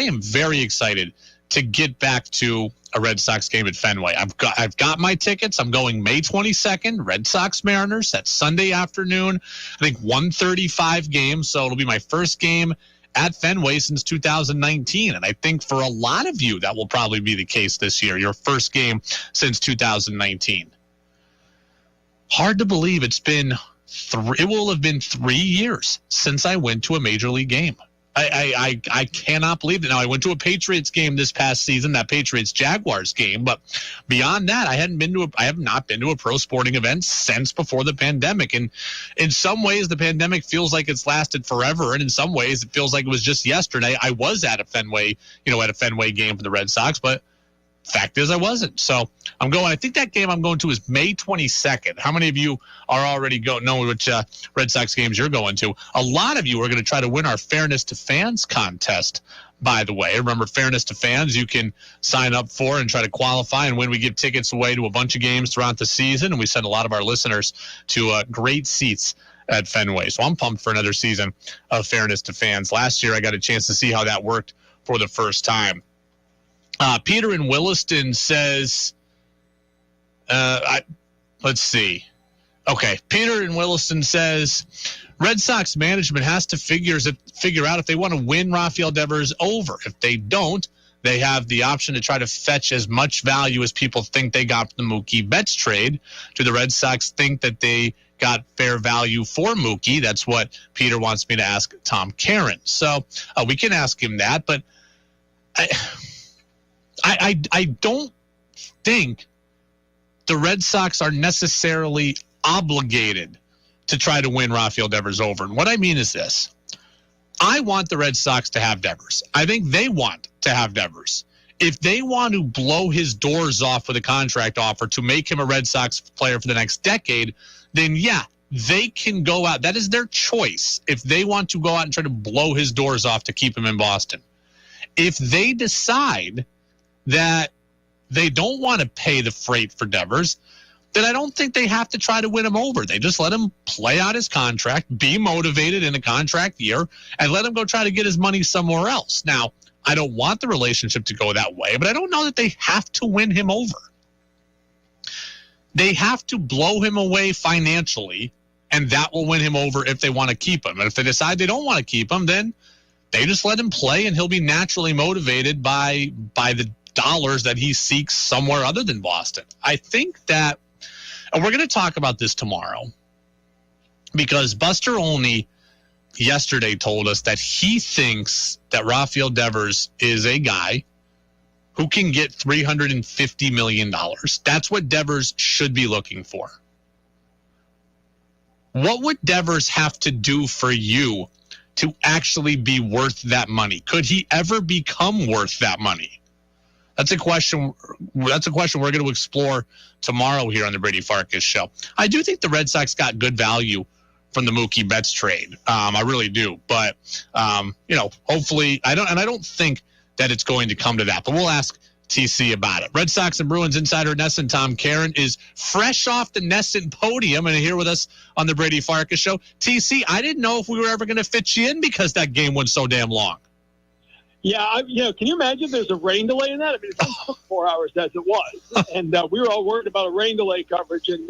am very excited to get back to a Red Sox game at Fenway. I've got my tickets. I'm going May 22nd, Red Sox Mariners. That's Sunday afternoon. I think 1:35 game. So it'll be my first game at Fenway since 2019. And I think for a lot of you, that will probably be the case this year, your first game since 2019. Hard to believe it will have been 3 years since I went to a major league game. I cannot believe it. Now, I went to a Patriots game this past season, that Patriots-Jaguars game, but beyond that, I have not been to a pro sporting event since before the pandemic. And in some ways, the pandemic feels like it's lasted forever, and in some ways, it feels like it was just yesterday. I was at a Fenway game for the Red Sox, but fact is I wasn't. So I think that game I'm going to is May 22nd. How many of you are already knowing which Red Sox games you're going to? A lot of you are going to try to win our Fairness to Fans contest, by the way. Remember, Fairness to Fans, you can sign up for and try to qualify and win. We give tickets away to a bunch of games throughout the season, and we send a lot of our listeners to great seats at Fenway. So I'm pumped for another season of Fairness to Fans. Last year, I got a chance to see how that worked for the first time. Peter in Williston says, let's see. Okay, Peter in Williston says, Red Sox management has to figure out if they want to win Rafael Devers over. If they don't, They have the option to try to fetch as much value as people think they got from the Mookie Betts trade. Do the Red Sox think that they got fair value for Mookie? That's what Peter wants me to ask Tom Caron. So we can ask him that, but I don't think the Red Sox are necessarily obligated to try to win Rafael Devers over. And what I mean is this. I want the Red Sox to have Devers. I think they want to have Devers. If they want to blow his doors off with a contract offer to make him a Red Sox player for the next decade, then yeah, they can go out. That is their choice if they want to go out and try to blow his doors off to keep him in Boston. If they decide that they don't want to pay the freight for Devers, then I don't think they have to try to win him over. They just let him play out his contract, be motivated in a contract year, and let him go try to get his money somewhere else. Now, I don't want the relationship to go that way, but I don't know that they have to win him over. They have to blow him away financially, and that will win him over if they want to keep him. And if they decide they don't want to keep him, then they just let him play, and he'll be naturally motivated by the dollars that he seeks somewhere other than Boston. I think that, and we're going to talk about this tomorrow, because Buster Olney yesterday told us that he thinks that Rafael Devers is a guy who can get $350 million. That's what Devers should be looking for. What would Devers have to do for you to actually be worth that money? Could he ever become worth that money? That's a question we're going to explore tomorrow here on the Brady Farkas Show. I do think the Red Sox got good value from the Mookie Betts trade. I really do. But, hopefully I don't think that it's going to come to that. But we'll ask TC about it. Red Sox and Bruins insider NESN Tom Caron is fresh off the NESN podium and here with us on the Brady Farkas Show. TC, I didn't know if we were ever going to fit you in because that game went so damn long. Yeah, can you imagine there's a rain delay in that? I mean, it took 4 hours as it was. And we were all worried about a rain delay coverage. And,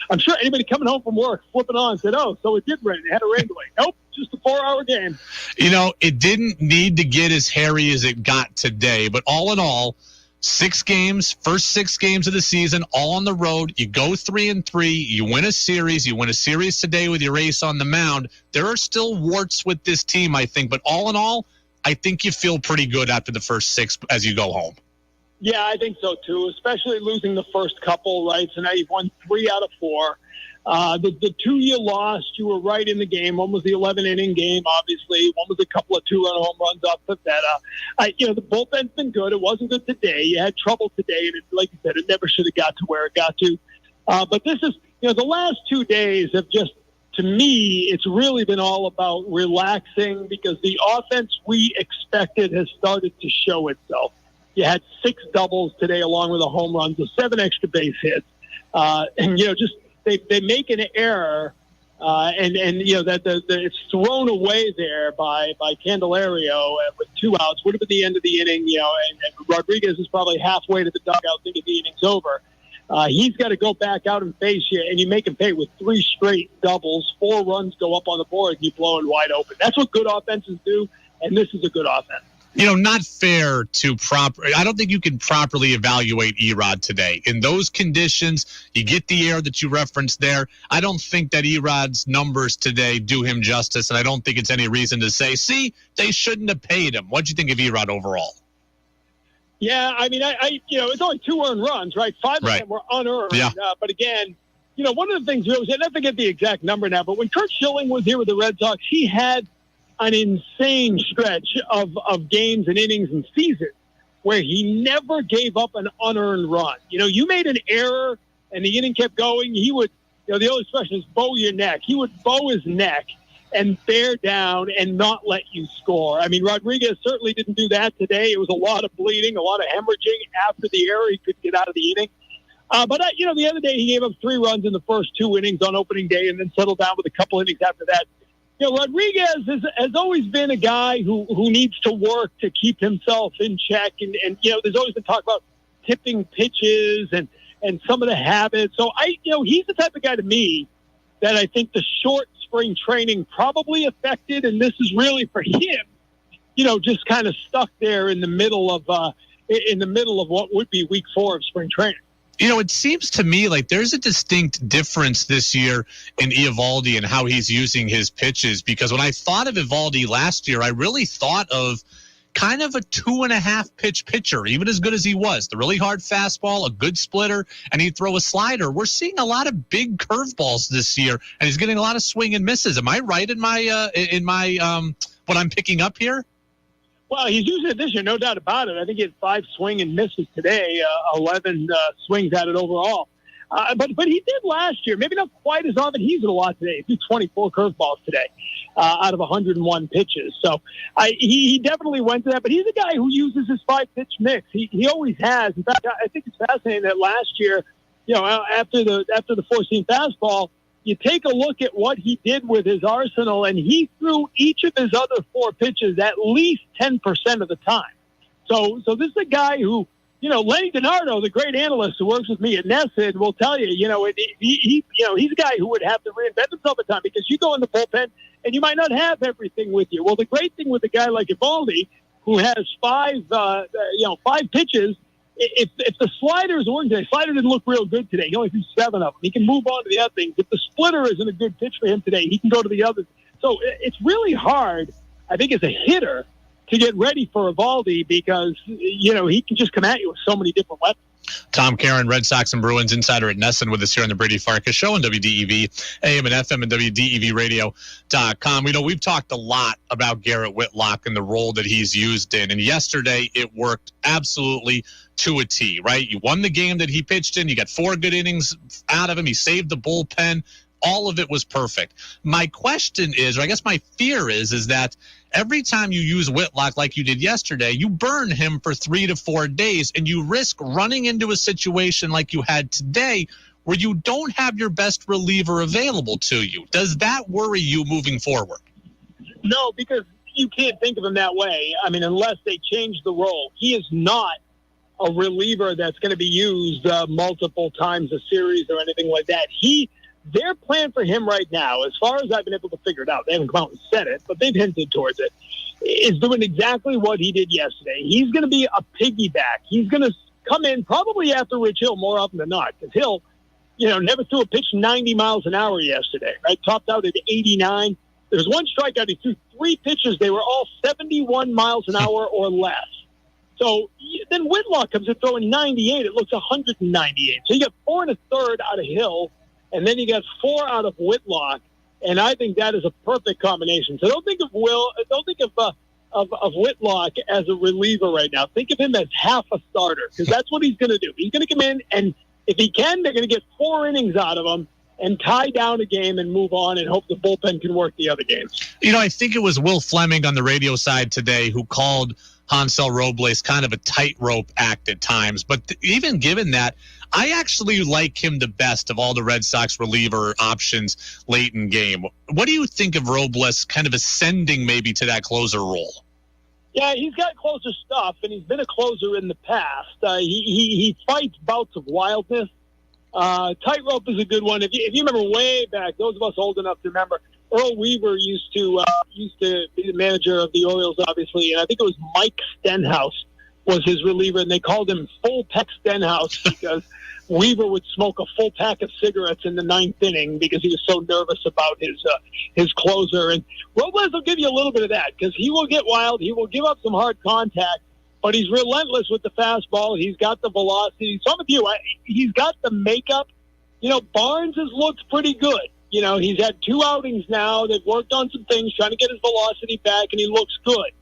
I'm sure anybody coming home from work flipping on said, oh, so it did rain. It had a rain delay. Nope, just a 4-hour game. It didn't need to get as hairy as it got today. But all in all, 6 games, first 6 games of the season, all on the road. You go 3-3. You win a series. You win a series today with your ace on the mound. There are still warts with this team, I think. But all in all, I think you feel pretty good after the first 6 as you go home. Yeah, I think so, too, especially losing the first couple, right? So now you've won 3 out of 4. The 2 you lost, you were right in the game. One was the 11-inning game, obviously. One was a couple of 2-run home runs off Pivetta. The bullpen's been good. It wasn't good today. You had trouble today, and like you said, it never should have got to where it got to. But this is, the last 2 days have just, to me, it's really been all about relaxing because the offense we expected has started to show itself. You had 6 doubles today along with a home run, so 7 extra base hits. They make an error, it's thrown away there by Candelario with 2 outs. Would have been the end of the inning, and Rodriguez is probably halfway to the dugout thinking the inning's over. He's got to go back out and face you, and you make him pay with 3 straight doubles. 4 runs go up on the board, and you blow it wide open. That's what good offenses do, and this is a good offense. Not fair to I don't think you can properly evaluate Erod today. In those conditions, you get the error that you referenced there. I don't think that Erod's numbers today do him justice, and I don't think it's any reason to say, see, they shouldn't have paid him. What do you think of Erod overall? Yeah, I mean, it's only 2 earned runs, right? 5 of them were unearned. Yeah. But again, one of the things we always had, I forget the exact number now, but when Kurt Schilling was here with the Red Sox, he had an insane stretch of games and innings and seasons where he never gave up an unearned run. You made an error and the inning kept going. He would, the old expression is bow your neck. He would bow his neck and bear down and not let you score. I mean, Rodriguez certainly didn't do that today. It was a lot of bleeding, a lot of hemorrhaging after the error. He couldn't get out of the inning. But the other day he gave up 3 runs in the first 2 innings on opening day and then settled down with a couple innings after that. Rodriguez has always been a guy who needs to work to keep himself in check. And there's always been talk about tipping pitches and some of the habits. So he's the type of guy to me that I think the short spring training probably affected. And this is really for him just kind of stuck there in the middle of what would be week 4 of spring training. It seems to me like there's a distinct difference this year in Eovaldi and how he's using his pitches, because when I thought of Eovaldi last year, I really thought of kind of a 2.5 pitch pitcher, even as good as he was. The really hard fastball, a good splitter, and he'd throw a slider. We're seeing a lot of big curveballs this year, and he's getting a lot of swing and misses. Am I right in my what I'm picking up here? Well, he's using it this year, no doubt about it. I think he had 5 swing and misses today, 11 swings at it overall. But he did last year, maybe not quite as often. He's at a lot today. He threw 24 curveballs today out of 101 pitches. So he definitely went to that. But he's a guy who uses his 5-pitch mix. He always has. In fact, I think it's fascinating that last year, after the 4-seam fastball, you take a look at what he did with his arsenal, and he threw each of his other 4 pitches at least 10% of the time. So this is a guy who, Lenny DiNardo, the great analyst who works with me at Nesson, will tell you, he's a guy who would have to reinvent himself at times, because you go in the bullpen and you might not have everything with you. Well, the great thing with a guy like Eovaldi, who has 5 pitches, if the slider is working today, slider didn't look real good today. He only threw 7 of them. He can move on to the other things. If the splitter isn't a good pitch for him today, he can go to the others. So it's really hard, I think, as a hitter, to get ready for Eovaldi, because, he can just come at you with so many different weapons. Tom Caron, Red Sox and Bruins insider at Nesson, with us here on the Brady Farkas Show on WDEV, AM and FM, and WDEVradio.com. We've talked a lot about Garrett Whitlock and the role that he's used in, and yesterday it worked absolutely to a T, right? You won the game that he pitched in. You got 4 good innings out of him. He saved the bullpen. All of it was perfect. My question is, or I guess my fear is that every time you use Whitlock like you did yesterday, you burn him for 3 to 4 days, and you risk running into a situation like you had today where you don't have your best reliever available to you. Does that worry you moving forward? No, because you can't think of him that way. I mean, unless they change the role. He is not a reliever that's going to be used multiple times a series or anything like that. Their plan for him right now, as far as I've been able to figure it out, they haven't come out and said it, but they've hinted towards it, is doing exactly what he did yesterday. He's going to be a piggyback. He's going to come in probably after Rich Hill more often than not, because Hill, never threw a pitch 90 miles an hour yesterday, right? Topped out at 89. There's 1 strikeout. He threw 3 pitches. They were all 71 miles an hour or less. So then Whitlock comes in throwing 98. It looks 198. So you got 4 1/3 out of Hill, and then you got 4 out of Whitlock, and I think that is a perfect combination. So don't think of Whitlock as a reliever right now. Think of him as half a starter, because that's what he's going to do. He's going to come in, and if he can, they're going to get 4 innings out of him and tie down a game and move on and hope the bullpen can work the other games. I think it was Will Fleming on the radio side today who called Hansel Robles kind of a tightrope act at times. But even given that, I actually like him the best of all the Red Sox reliever options late in game. What do you think of Robles kind of ascending maybe to that closer role? Yeah, he's got closer stuff, and he's been a closer in the past. He fights bouts of wildness. Tightrope is a good one. If you remember way back, those of us old enough to remember, Earl Weaver used to be the manager of the Orioles, obviously, and I think it was Mike Stenhouse was his reliever, and they called him Full Peck Stenhouse because Weaver would smoke a full pack of cigarettes in the 9th inning because he was so nervous about his closer. And Robles will give you a little bit of that because he will get wild. He will give up some hard contact, but he's relentless with the fastball. He's got the velocity. So I'm with you. He's got the makeup. Barnes has looked pretty good. He's had 2 outings now. They've worked on some things, trying to get his velocity back, and he looks good.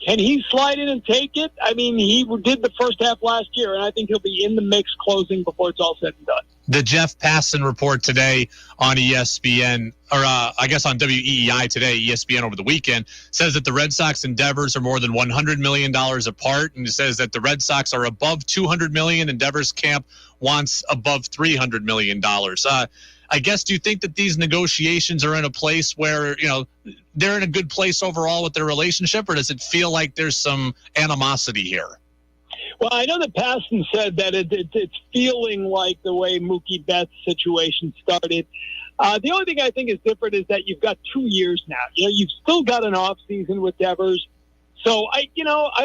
Can he slide in and take it? I mean, he did the first half last year, and I think he'll be in the mix closing before it's all said and done. The Jeff Passan report today on ESPN, or I guess on WEEI today, ESPN over the weekend, says that the Red Sox endeavors are more than $100 million apart, and it says that the Red Sox are above $200 million, and Devers' camp wants above $300 million. I guess, do you think that these negotiations are in a place where, they're in a good place overall with their relationship, or does it feel like there's some animosity here? Well, I know that Passan said that it's feeling like the way Mookie Betts' situation started. The only thing I think is different is that you've got 2 years now. You've still got an off season with Devers. So I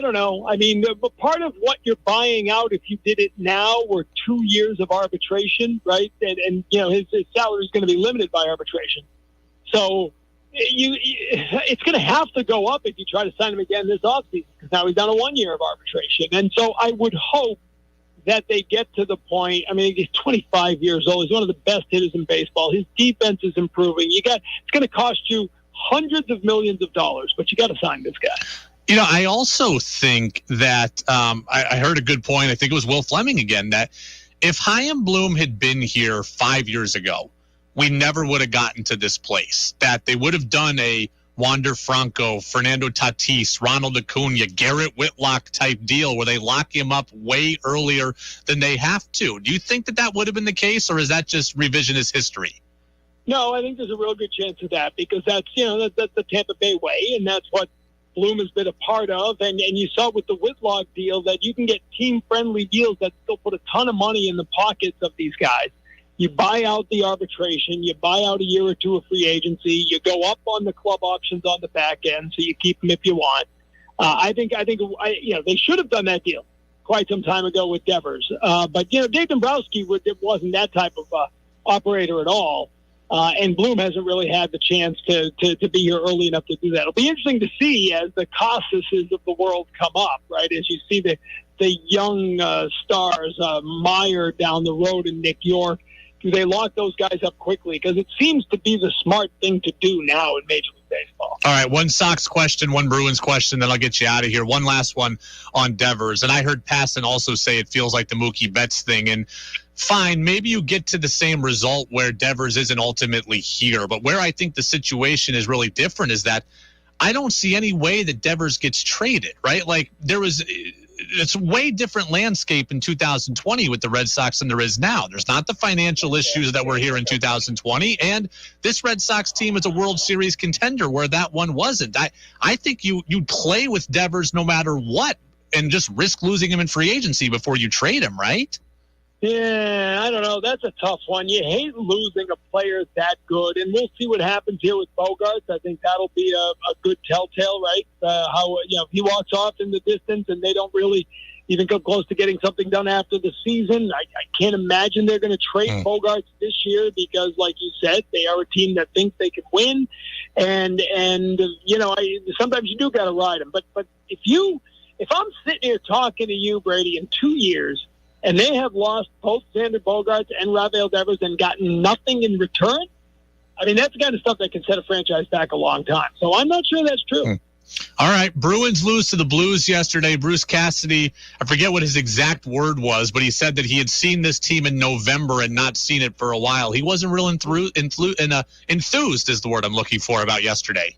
don't know. I mean, but part of what you're buying out, if you did it now, were 2 years of arbitration, right? And his salary is going to be limited by arbitration. So it's going to have to go up if you try to sign him again this offseason, because now he's done a 1 year of arbitration. And so I would hope that they get to the point. I mean, he's 25 years old. He's one of the best hitters in baseball. His defense is improving. It's going to cost you hundreds of millions of dollars, but you got to sign this guy. I also think that I heard a good point. I think it was Will Fleming again, that if Chaim Bloom had been here 5 years ago, we never would have gotten to this place. That they would have done a Wander Franco, Fernando Tatis, Ronald Acuna, Garrett Whitlock type deal where they lock him up way earlier than they have to. Do you think that would have been the case, or is that just revisionist history? No, I think there's a real good chance of that, because that's the Tampa Bay way, and that's what Bloom has been a part of. And you saw with the Whitlock deal that you can get team-friendly deals that still put a ton of money in the pockets of these guys. You buy out the arbitration, you buy out a year or two of free agency, you go up on the club options on the back end, so you keep them if you want. I think they should have done that deal quite some time ago with Devers. But Dave Dombrowski wasn't that type of operator at all. And Bloom hasn't really had the chance to be here early enough to do that. It'll be interesting to see as the Cossases of the world come up, right? As you see the young stars, Meyer down the road and Nick York. Do they lock those guys up quickly? Because it seems to be the smart thing to do now in Major League Baseball. All right, one Sox question, one Bruins question, then I'll get you out of here. One last one on Devers. And I heard Passan also say it feels like the Mookie Betts thing. And fine, maybe you get to the same result where Devers isn't ultimately here. But where I think the situation is really different is that I don't see any way that Devers gets traded, right? Like it's a way different landscape in 2020 with the Red Sox than there is now. There's not the financial issues that were here in 2020. And this Red Sox team is a World Series contender where that one wasn't. I think you play with Devers no matter what and just risk losing him in free agency before you trade him, right? Yeah, I don't know. That's a tough one. You hate losing a player that good, and we'll see what happens here with Bogaerts. I think that'll be a good telltale, right? How if he walks off in the distance and they don't really even come close to getting something done after the season. I can't imagine they're going to trade Bogaerts this year because, like you said, they are a team that thinks they can win, and sometimes you do got to ride them. But if I'm sitting here talking to you, Brady, in 2 years, and they have lost both Xander Bogaerts and Rafael Devers and gotten nothing in return, I mean, that's the kind of stuff that can set a franchise back a long time. So I'm not sure that's true. All right, Bruins lose to the Blues yesterday. Bruce Cassidy, I forget what his exact word was, but he said that he had seen this team in November and not seen it for a while. He wasn't real enthused is the word I'm looking for about yesterday.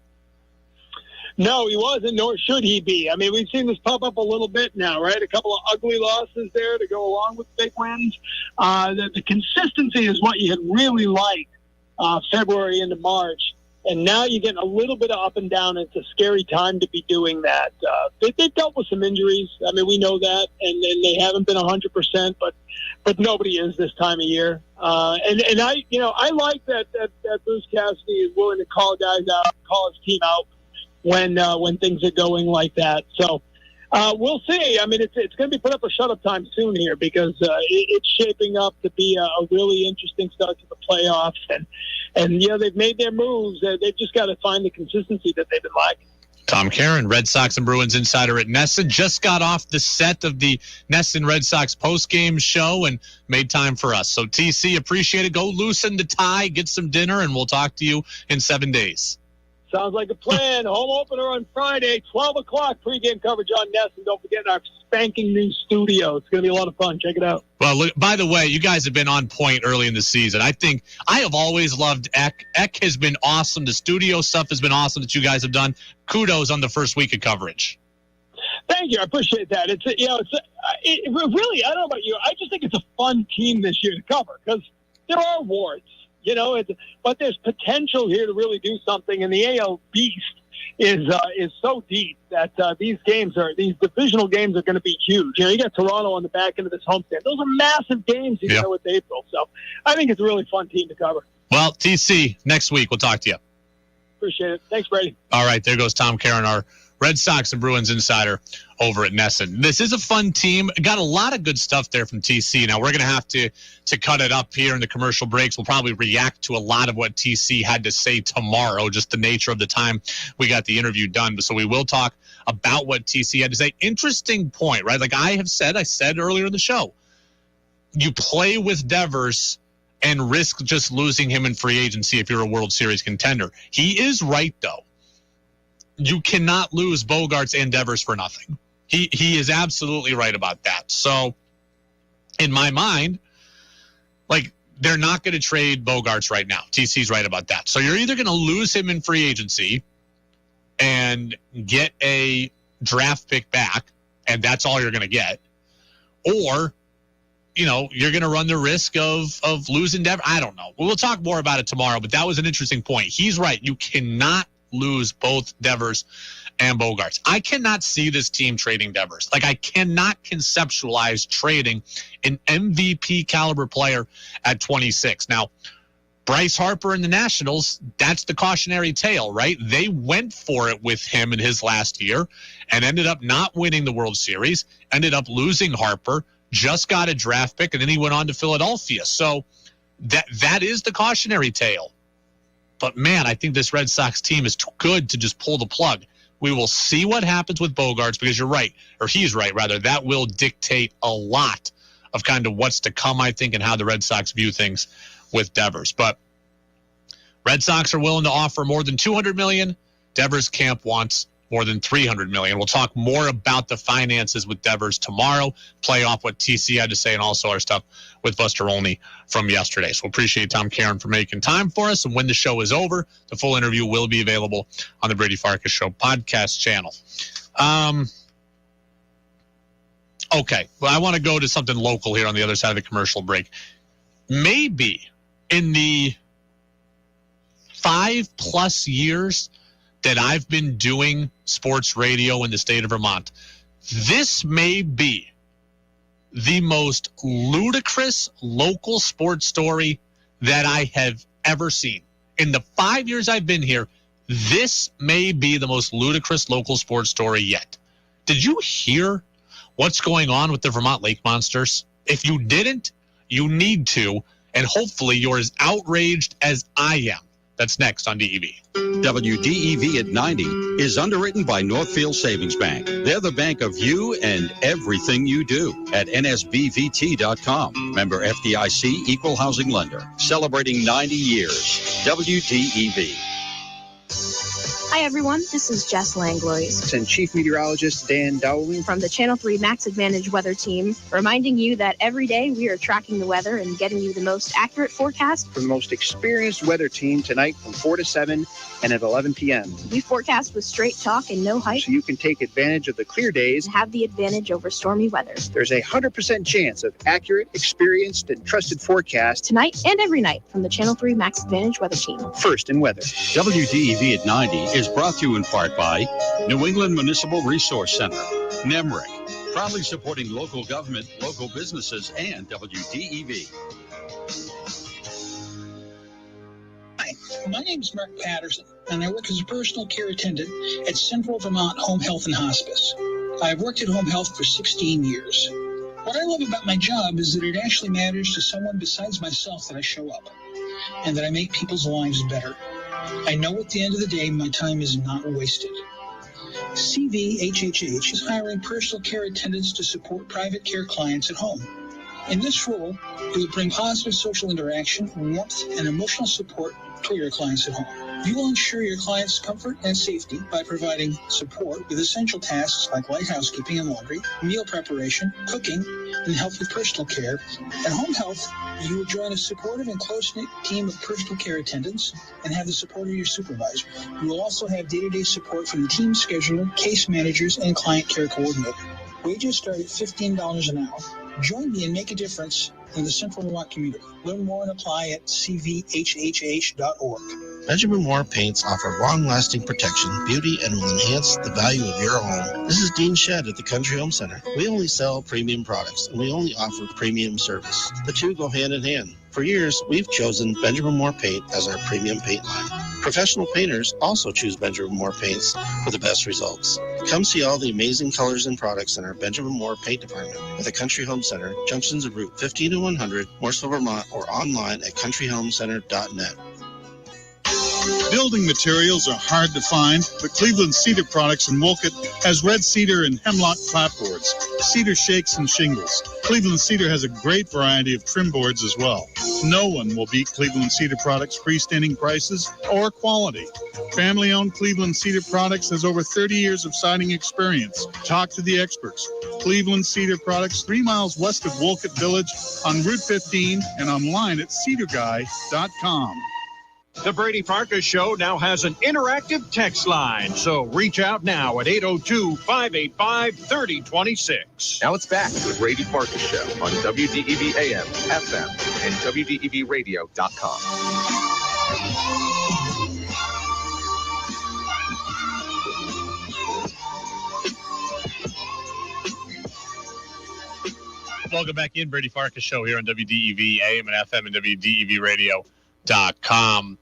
No, he wasn't, nor should he be. I mean, we've seen this pop up a little bit now, right? A couple of ugly losses there to go along with big wins. The consistency is what you had really liked February into March. And now you're getting a little bit of up and down. It's a scary time to be doing that. They've dealt with some injuries. I mean, we know that. And they haven't been 100%, but nobody is this time of year. And I like that Bruce Cassidy is willing to call guys out, call his team out when things are going like that. So we'll see. I mean, it's going to be put up a shut-up time soon here because it's shaping up to be a really interesting start to the playoffs. And they've made their moves. They've just got to find the consistency that they've been lacking. Tom Caron, Red Sox and Bruins insider at NESN, just got off the set of the NESN Red Sox postgame show and made time for us. So, TC, appreciate it. Go loosen the tie, get some dinner, and we'll talk to you in 7 days. Sounds like a plan. Home opener on Friday, 12 o'clock, pregame coverage on NESN. Don't forget our spanking new studio. It's going to be a lot of fun. Check it out. Well, look, by the way, you guys have been on point early in the season. I think I have always loved Eck. Eck has been awesome. The studio stuff has been awesome that you guys have done. Kudos on the first week of coverage. Thank you. I appreciate that. It's really, I don't know about you. I just think it's a fun team this year to cover because there are awards. But there's potential here to really do something, and the AL Beast is so deep that these divisional games are going to be huge. You got Toronto on the back end of this homestand. Those are massive games, with April. So I think it's a really fun team to cover. Well, TC, next week we'll talk to you. Appreciate it. Thanks, Brady. All right, there goes Tom Caron, our Red Sox and Bruins insider over at Nesson. This is a fun team. Got a lot of good stuff there from TC. Now, we're going to have to cut it up here in the commercial breaks. We'll probably react to a lot of what TC had to say tomorrow, just the nature of the time we got the interview done. So we will talk about what TC had to say. Interesting point, right? Like I said earlier in the show, you play with Devers and risk just losing him in free agency if you're a World Series contender. He is right, though. You cannot lose Bogarts and Devers for nothing. He is absolutely right about that. So, in my mind, like, they're not going to trade Bogarts right now. TC's right about that. So you're either going to lose him in free agency and get a draft pick back, and that's all you're going to get, or you're going to run the risk of losing Devers. I don't know. We'll talk more about it tomorrow, but that was an interesting point. He's right. You cannot lose both Devers and Bogarts. I cannot see this team trading Devers. Like, I cannot conceptualize trading an MVP caliber player at 26. Now, Bryce Harper and the Nationals, that's the cautionary tale, right? They went for it with him in his last year and ended up not winning the World Series, ended up losing Harper, just got a draft pick, and then he went on to Philadelphia. So that is the cautionary tale. But, man, I think this Red Sox team is too good to just pull the plug. We will see what happens with Bogarts because you're right, or he's right, rather. That will dictate a lot of kind of what's to come, I think, and how the Red Sox view things with Devers. But Red Sox are willing to offer more than $200 million. Devers camp wants more than $300 million. We'll talk more about the finances with Devers tomorrow, play off what TC had to say, and also our stuff with Buster Olney from yesterday. So appreciate Tom Caron for making time for us. And when the show is over, the full interview will be available on the Brady Farkas Show podcast channel. Okay, well, I want to go to something local here on the other side of the commercial break. Maybe in the 5+ years that I've been doing sports radio in the state of Vermont, this may be the most ludicrous local sports story that I have ever seen. In the 5 years I've been here, this may be the most ludicrous local sports story yet. Did you hear what's going on with the Vermont Lake Monsters? If you didn't, you need to, and hopefully you're as outraged as I am. That's next on DEV. WDEV at 90 is underwritten by Northfield Savings Bank. They're the bank of you and everything you do at nsbvt.com. Member FDIC, equal housing lender. Celebrating 90 years. WDEV. Hi, everyone. This is Jess Langlois. And Chief Meteorologist Dan Dowling from the Channel 3 Max Advantage Weather Team, reminding you that every day we are tracking the weather and getting you the most accurate forecast. From the most experienced weather team tonight from 4 to 7 and at 11 p.m. We forecast with straight talk and no hype. So you can take advantage of the clear days and have the advantage over stormy weather. There's a 100% chance of accurate, experienced, and trusted forecast tonight and every night from the Channel 3 Max Advantage Weather Team. First in weather. WDEV at 90 is brought to you in part by New England Municipal Resource Center, NEMRIC, proudly supporting local government, local businesses, and WDEV. Hi, my name is Mark Patterson, and I work as a personal care attendant at Central Vermont Home Health and Hospice. I've worked at Home Health for 16 years. What I love about my job is that it actually matters to someone besides myself that I show up, and that I make people's lives better. I know at the end of the day, my time is not wasted. CVHHH is hiring personal care attendants to support private care clients at home. In this role, you will bring positive social interaction, warmth, and emotional support to your clients at home. You will ensure your clients' comfort and safety by providing support with essential tasks like light housekeeping and laundry, meal preparation, cooking, and health with personal care. At Home Health, you will join a supportive and close-knit team of personal care attendants and have the support of your supervisor. You will also have day-to-day support from the team scheduler, case managers, and client care coordinator. Wages start at $15 an hour. Join me and make a difference in the Central Vermont community. Learn more and apply at cvhhh.org. Benjamin Moore paints offer long-lasting protection, beauty, and will enhance the value of your home. This is Dean Shedd at the Country Home Center. We only sell premium products, and we only offer premium service. The two go hand in hand. For years, we've chosen Benjamin Moore paint as our premium paint line. Professional painters also choose Benjamin Moore paints for the best results. Come see all the amazing colors and products in our Benjamin Moore paint department at the Country Home Center, junctions of Route 15 and 100, Morrisville, Vermont, or online at countryhomecenter.net. Building materials are hard to find, but Cleveland Cedar Products in Wolcott has red cedar and hemlock clapboards, cedar shakes and shingles. Cleveland Cedar has a great variety of trim boards as well. No one will beat Cleveland Cedar Products' freestanding prices or quality. Family-owned Cleveland Cedar Products has over 30 years of siding experience. Talk to the experts. Cleveland Cedar Products, 3 miles west of Wolcott Village on Route 15 and online at cedarguy.com. The Brady Farkas Show now has an interactive text line, so reach out now at 802-585-3026. Now it's back to the Brady Farkas Show on WDEV AM, FM, and WDEVradio.com. Welcome back in, Brady Farkas Show here on WDEV AM and FM and WDEVradio.com.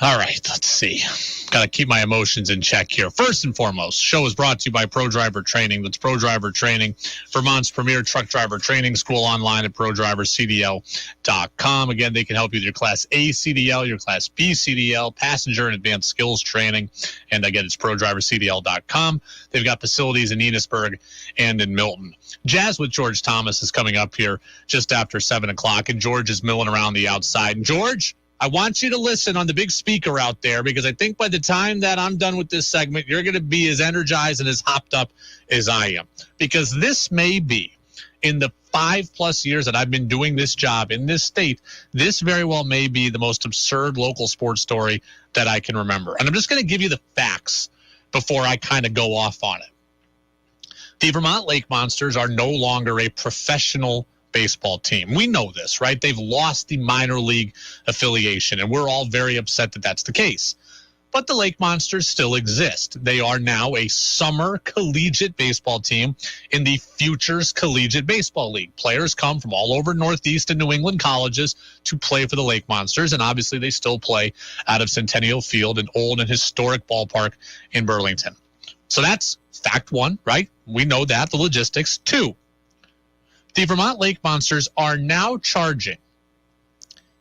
All right, let's see. Got to keep my emotions in check here. First and foremost, show is brought to you by Pro Driver Training. That's Pro Driver Training, Vermont's premier truck driver training school, online at prodrivercdl.com. Again, they can help you with your Class A CDL, your Class B CDL, passenger and advanced skills training. And again, it's prodrivercdl.com. They've got facilities in Enosburg and in Milton. Jazz with George Thomas is coming up here just after 7 o'clock, and George is milling around the outside. And George, I want you to listen on the big speaker out there, because I think by the time that I'm done with this segment, you're going to be as energized and as hopped up as I am. Because this may be, in the 5+ years that I've been doing this job in this state, this very well may be the most absurd local sports story that I can remember. And I'm just going to give you the facts before I kind of go off on it. The Vermont Lake Monsters are no longer a professional baseball team. We know this, right? They've lost the minor league affiliation, and we're all very upset that that's the case. But the Lake Monsters still exist. They are now a summer collegiate baseball team in the Futures Collegiate Baseball League. Players come from all over Northeast and New England colleges to play for the Lake Monsters, and obviously they still play out of Centennial Field, an old and historic ballpark in Burlington. So that's fact one, right? We know that, the logistics. Two, the Vermont Lake Monsters are now charging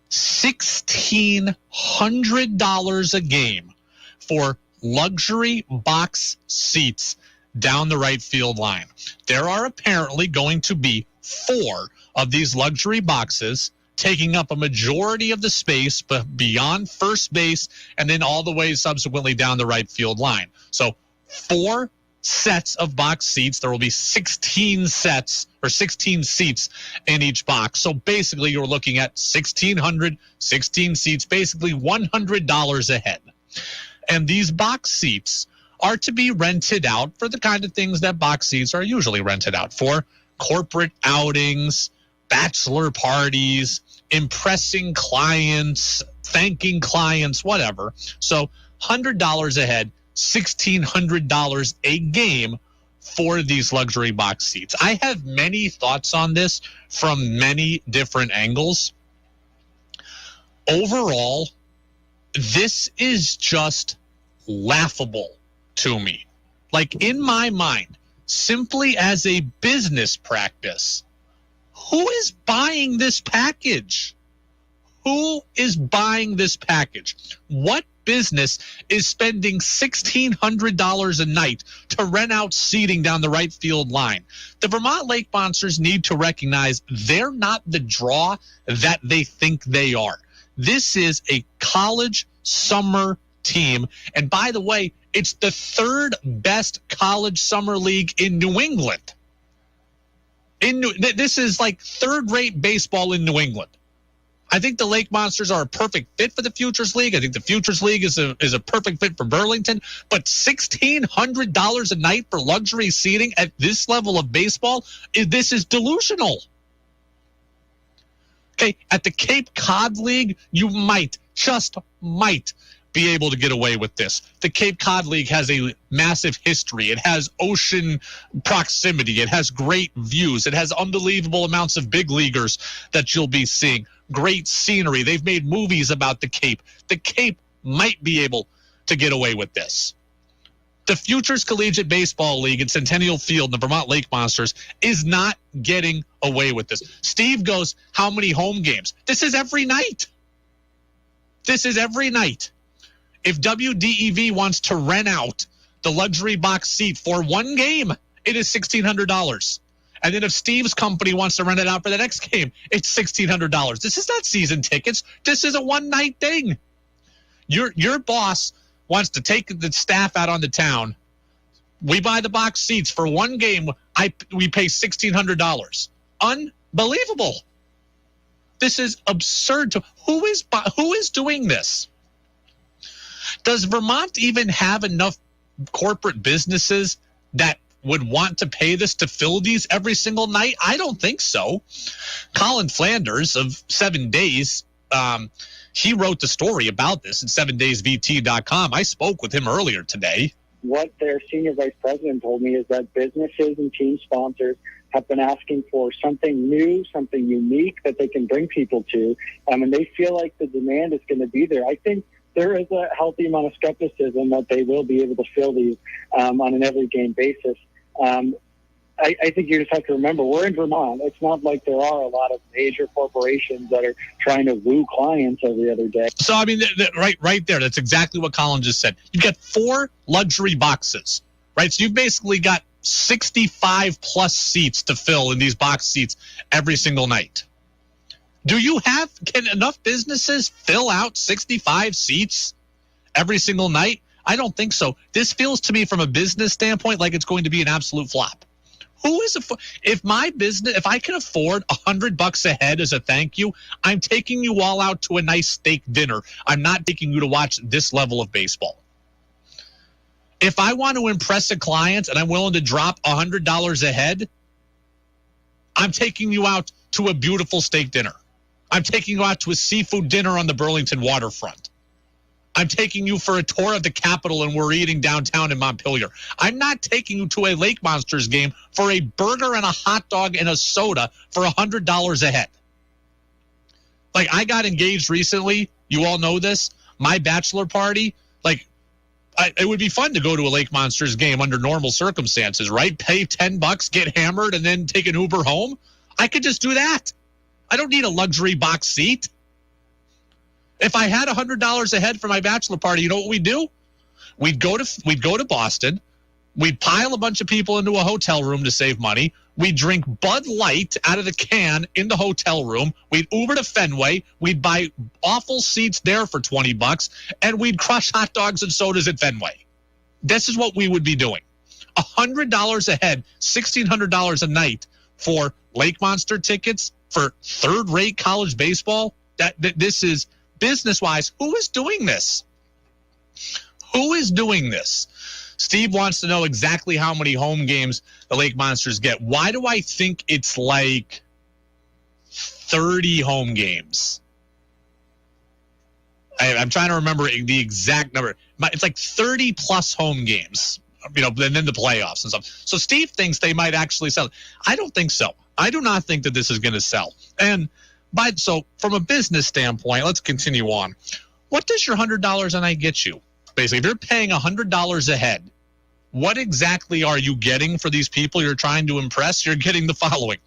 $1,600 a game for luxury box seats down the right field line. There are apparently going to be 4 of these luxury boxes taking up a majority of the space beyond first base and then all the way subsequently down the right field line. So 4 sets of box seats. There will be 16 sets or 16 seats in each box. So basically you're looking at 1,600, 16 seats, basically $100 a head. And these box seats are to be rented out for the kind of things that box seats are usually rented out for: corporate outings, bachelor parties, impressing clients, thanking clients, whatever. So $100 a head, $1,600 a game for these luxury box seats. I have many thoughts on this from many different angles. Overall, this is just laughable to me. Like, in my mind, simply as a business practice, who is buying this package? Who is buying this package? What business is spending $1,600 a night to rent out seating down the right field line? The Vermont Lake Monsters need to recognize they're not the draw that they think they are. This is a college summer team. And by the way, it's the 3rd best college summer league in New England. This is like 3rd-rate baseball in New England. I think the Lake Monsters are a perfect fit for the Futures League. I think the Futures League is a perfect fit for Burlington. But $1,600 a night for luxury seating at this level of baseball, this is delusional. Okay, at the Cape Cod League, you might, just might, be able to get away with this. The Cape Cod League has a massive history. It has ocean proximity. It has great views. It has unbelievable amounts of big leaguers that you'll be seeing. great scenery. They've made movies about the Cape. The Cape might be able to get away with this. The Futures Collegiate Baseball League at Centennial Field, the Vermont Lake Monsters, is not getting away with this. Steve goes, how many home games? This is every night. This is every night. If WDEV wants to rent out the luxury box seat for one game, it is $1,600. And then if Steve's company wants to rent it out for the next game, it's $1,600. This is not season tickets. This is a one-night thing. Your boss wants to take the staff out on the town. We buy the box seats for one game. We pay $1,600. Unbelievable. This is absurd. Who is doing this? Does Vermont even have enough corporate businesses that would want to pay this to fill these every single night? I don't think so. Colin Flanders of 7 Days, he wrote the story about this at 7daysvt.com. I spoke with him earlier today. What their senior vice president told me is that businesses and team sponsors have been asking for something new, something unique that they can bring people to, and they feel like the demand is going to be there. I think there is a healthy amount of skepticism that they will be able to fill these on an every game basis. I think you just have to remember, we're in Vermont. It's not like there are a lot of major corporations that are trying to woo clients every other day. So, I mean, right there, that's exactly what Colin just said. You've got 4 luxury boxes, right? So you've basically got 65-plus seats to fill in these box seats every single night. Can enough businesses fill out 65 seats every single night? I don't think so. This feels to me from a business standpoint like it's going to be an absolute flop. If I can afford $100 a head as a thank you, I'm taking you all out to a nice steak dinner. I'm not taking you to watch this level of baseball. If I want to impress a client and I'm willing to drop $100 a head, I'm taking you out to a beautiful steak dinner. I'm taking you out to a seafood dinner on the Burlington waterfront. I'm taking you for a tour of the Capitol and we're eating downtown in Montpelier. I'm not taking you to a Lake Monsters game for a burger and a hot dog and a soda for $100 a head. Like, I got engaged recently. You all know this. My bachelor party, it would be fun to go to a Lake Monsters game under normal circumstances, right? Pay $10, get hammered, and then take an Uber home. I could just do that. I don't need a luxury box seat. If I had $100 a head for my bachelor party, you know what we'd do? We'd go to Boston. We'd pile a bunch of people into a hotel room to save money. We'd drink Bud Light out of the can in the hotel room. We'd Uber to Fenway. We'd buy awful seats there for $20, and we'd crush hot dogs and sodas at Fenway. This is what we would be doing. $100 a head, $1,600 a night for Lake Monster tickets for third-rate college baseball. This is business-wise. Who is doing this? Who is doing this? Steve wants to know exactly how many home games the Lake Monsters get. Why do I think it's like 30 home games? I'm trying to remember the exact number. It's like 30-plus home games, and then the playoffs and stuff. So Steve thinks they might actually sell. I don't think so. I do not think that this is going to sell. So from a business standpoint, let's continue on. What does your $100 a night get you? Basically, if you're paying $100 a head, what exactly are you getting for these people you're trying to impress? You're getting the following.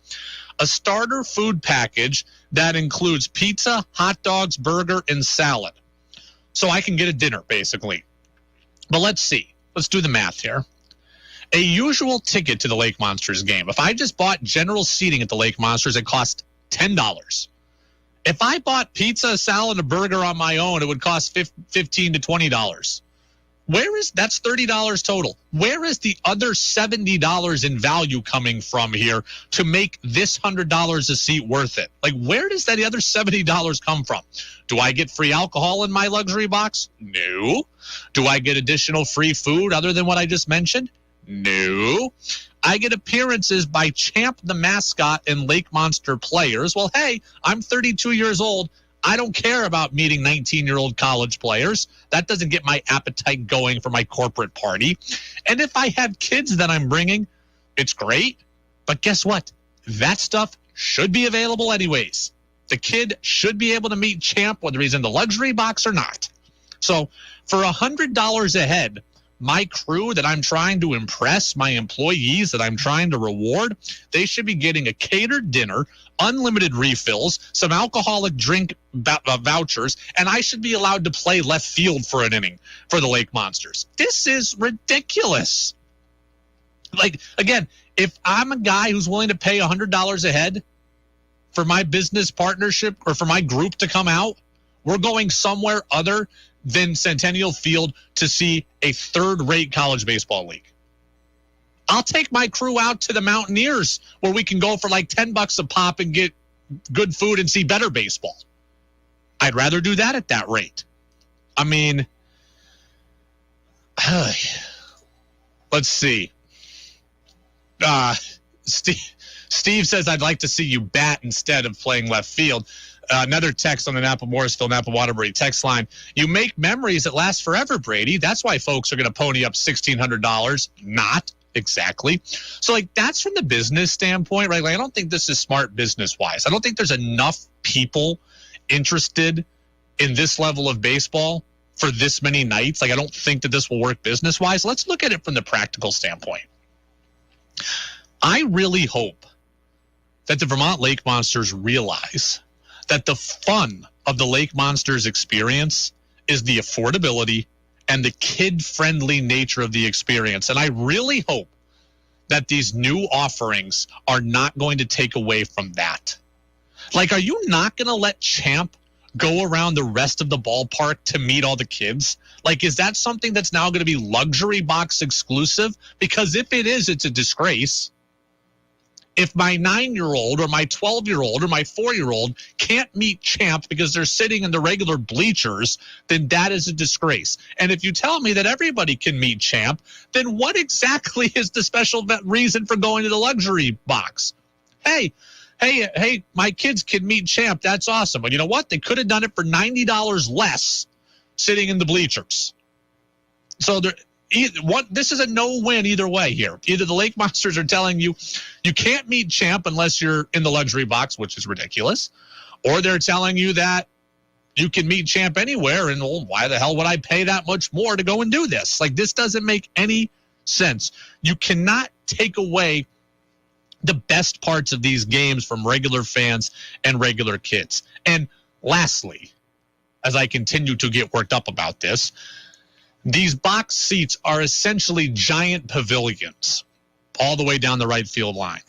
A starter food package that includes pizza, hot dogs, burger, and salad. So I can get a dinner, basically. But let's see. Let's do the math here. A usual ticket to the Lake Monsters game. If I just bought general seating at the Lake Monsters, it cost $10. If I bought pizza, a salad, and a burger on my own, it would cost $15 to $20. That's $30 total. Where is the other $70 in value coming from here to make this $100 a seat worth it? Like, where does that other $70 come from? Do I get free alcohol in my luxury box? No. Do I get additional free food other than what I just mentioned? No. I get appearances by Champ the mascot and Lake Monster players. Well, hey, I'm 32 years old. I don't care about meeting 19-year-old college players. That doesn't get my appetite going for my corporate party. And if I have kids that I'm bringing, it's great. But guess what? That stuff should be available anyways. The kid should be able to meet champ whether he's in the luxury box or not. So for $100 a head, my crew that I'm trying to impress, my employees that I'm trying to reward, they should be getting a catered dinner, unlimited refills, some alcoholic drink vouchers, and I should be allowed to play left field for an inning for the Lake Monsters. This is ridiculous. Like, again, if I'm a guy who's willing to pay $100 a head for my business partnership or for my group to come out, we're going somewhere other than Centennial Field to see a third-rate college baseball league. I'll take my crew out to the Mountaineers where we can go for like $10 a pop and get good food and see better baseball. I'd rather do that at that rate. I mean, let's see. Steve says, I'd like to see you bat instead of playing left field. Another text on the Napa-Morrisville, Napa-Waterbury text line. You make memories that last forever, Brady. That's why folks are going to pony up $1,600. Not exactly. So, like, that's from the business standpoint, right? Like, I don't think this is smart business-wise. I don't think there's enough people interested in this level of baseball for this many nights. Like, I don't think that this will work business-wise. Let's look at it from the practical standpoint. I really hope that the Vermont Lake Monsters realize that the fun of the Lake Monsters experience is the affordability and the kid-friendly nature of the experience. And I really hope that these new offerings are not going to take away from that. Like, are you not going to let Champ go around the rest of the ballpark to meet all the kids? Like, is that something that's now going to be luxury box exclusive? Because if it is, it's a disgrace. If my 9-year-old or my 12-year-old or my 4-year-old can't meet Champ because they're sitting in the regular bleachers, then that is a disgrace. And if you tell me that everybody can meet Champ, then what exactly is the special reason for going to the luxury box? Hey, my kids can meet Champ. That's awesome. But you know what? They could have done it for $90 less sitting in the bleachers. So this is a no-win either way here. Either the Lake Monsters are telling you you can't meet Champ unless you're in the luxury box, which is ridiculous, or they're telling you that you can meet Champ anywhere, and well, why the hell would I pay that much more to go and do this? Like, this doesn't make any sense. You cannot take away the best parts of these games from regular fans and regular kids. And lastly, as I continue to get worked up about this, these box seats are essentially giant pavilions all the way down the right field line.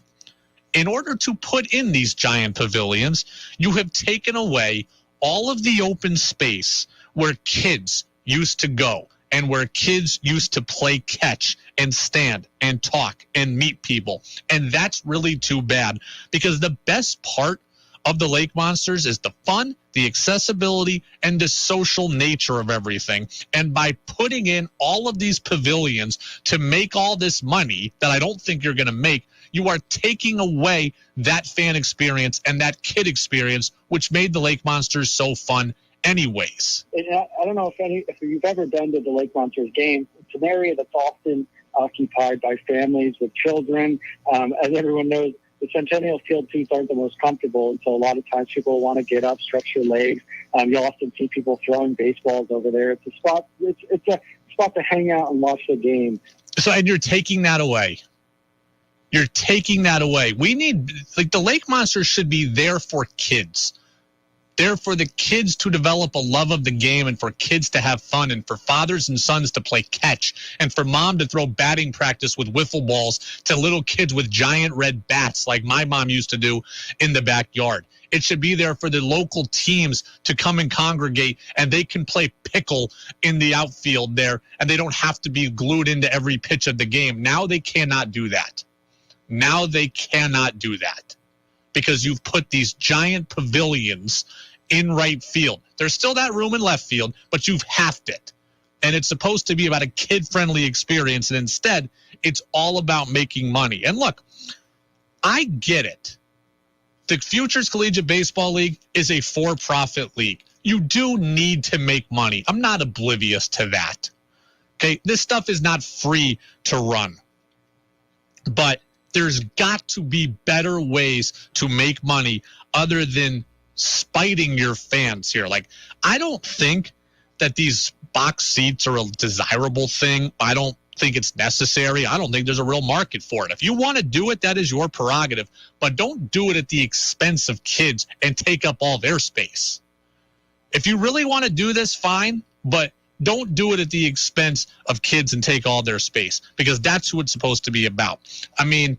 In order to put in these giant pavilions, you have taken away all of the open space where kids used to go and where kids used to play catch and stand and talk and meet people. And that's really too bad, because the best part of the Lake Monsters is the fun, the accessibility, and the social nature of everything. And by putting in all of these pavilions to make all this money that I don't think you're going to make, you are taking away that fan experience and that kid experience, which made the Lake Monsters so fun anyways. I don't know if you've ever been to the Lake Monsters game. It's an area that's often occupied by families with children. As everyone knows, the Centennial Field seats aren't the most comfortable, and so a lot of times people want to get up, stretch their legs. You'll often see people throwing baseballs over there. It's a spot. It's a spot to hang out and watch the game. So, and you're taking that away. You're taking that away. We need, like, the Lake Monsters should be there for kids. There for the kids to develop a love of the game, and for kids to have fun, and for fathers and sons to play catch, and for mom to throw batting practice with wiffle balls to little kids with giant red bats like my mom used to do in the backyard. It should be there for the local teams to come and congregate, and they can play pickle in the outfield there, and they don't have to be glued into every pitch of the game. Now they cannot do that. Now they cannot do that, because you've put these giant pavilions in right field. There's still that room in left field, but you've halved it. And it's supposed to be about a kid-friendly experience, and instead, it's all about making money. And look, I get it. The Futures Collegiate Baseball League is a for-profit league. You do need to make money. I'm not oblivious to that. Okay, this stuff is not free to run. But there's got to be better ways to make money other than spiting your fans here. Like, I don't think that these box seats are a desirable thing. I don't think it's necessary. I don't think there's a real market for it. If you want to do it, that is your prerogative, but don't do it at the expense of kids and take up all their space. If you really want to do this, fine, but don't do it at the expense of kids and take all their space, because that's who it's supposed to be about. I mean,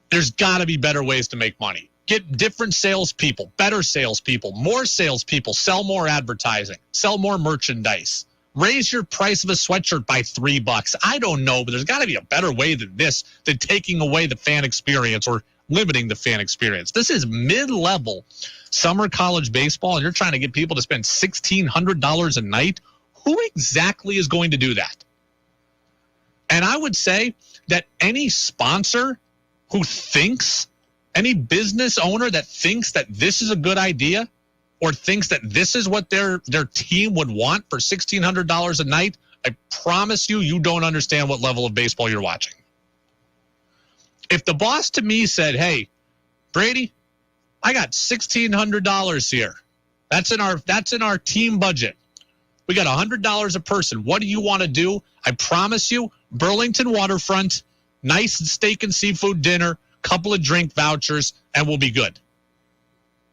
there's got to be better ways to make money. Get different salespeople, better salespeople, more salespeople, sell more advertising, sell more merchandise. Raise your price of a sweatshirt by $3. I don't know, but there's got to be a better way than this, than taking away the fan experience or limiting the fan experience. This is mid-level summer college baseball, and you're trying to get people to spend $1,600 a night. Who exactly is going to do that? And I would say that any sponsor who thinks, any business owner that thinks that this is a good idea, or thinks that this is what their team would want for $1,600 a night, I promise you, you don't understand what level of baseball you're watching. If the boss to me said, hey, Brady, I got $1,600 here. That's in our team budget. We got $100 a person. What do you want to do? I promise you, Burlington Waterfront, nice steak and seafood dinner, couple of drink vouchers, and we'll be good.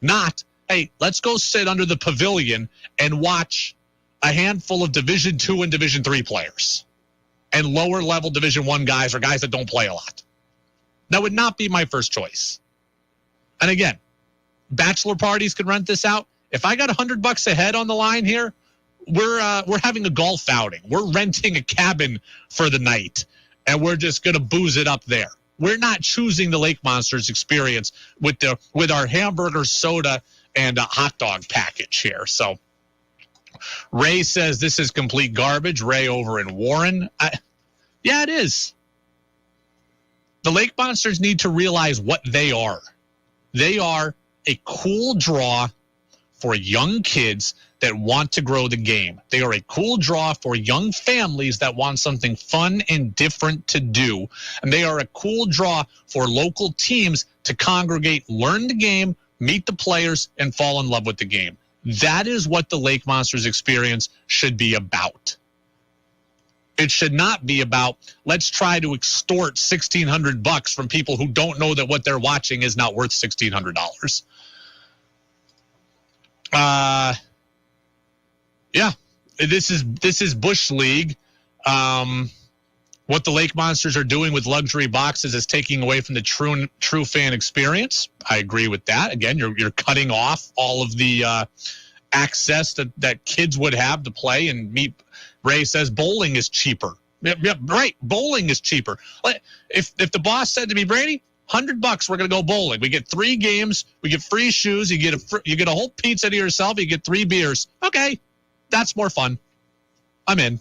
Not, hey, let's go sit under the pavilion and watch a handful of Division II and Division III players and lower level Division I guys or guys that don't play a lot. That would not be my first choice. And again, bachelor parties can rent this out. If I got $100 a head on the line here, we're having a golf outing. We're renting a cabin for the night, and we're just going to booze it up there. We're not choosing the Lake Monsters experience with our hamburger, soda, and a hot dog package here. So Ray says this is complete garbage. Ray over in Warren. Yeah, it is. The Lake Monsters need to realize what they are. They are a cool draw for young kids that want to grow the game. They are a cool draw for young families that want something fun and different to do. And they are a cool draw for local teams to congregate, learn the game, meet the players, and fall in love with the game. That is what the Lake Monsters experience should be about. It should not be about, let's try to extort $1,600 from people who don't know that what they're watching is not worth $1,600. Yeah, this is Bush League. What the Lake Monsters are doing with luxury boxes is taking away from the true fan experience. I agree with that. Again, you're cutting off all of the access that kids would have to play and meet. Ray says bowling is cheaper. Yeah, right. Bowling is cheaper. If the boss said to me, Brady, $100, we're going to go bowling. We get 3 games. We get free shoes. You get a whole pizza to yourself. You get 3 beers. Okay, that's more fun. I'm in.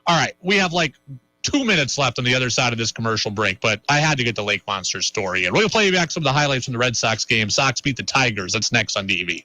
All right, we have like 2 minutes left on the other side of this commercial break, but I had to get the Lake Monsters story in. We'll play back some of the highlights from the Red Sox game. Sox beat the Tigers. That's next on DEV.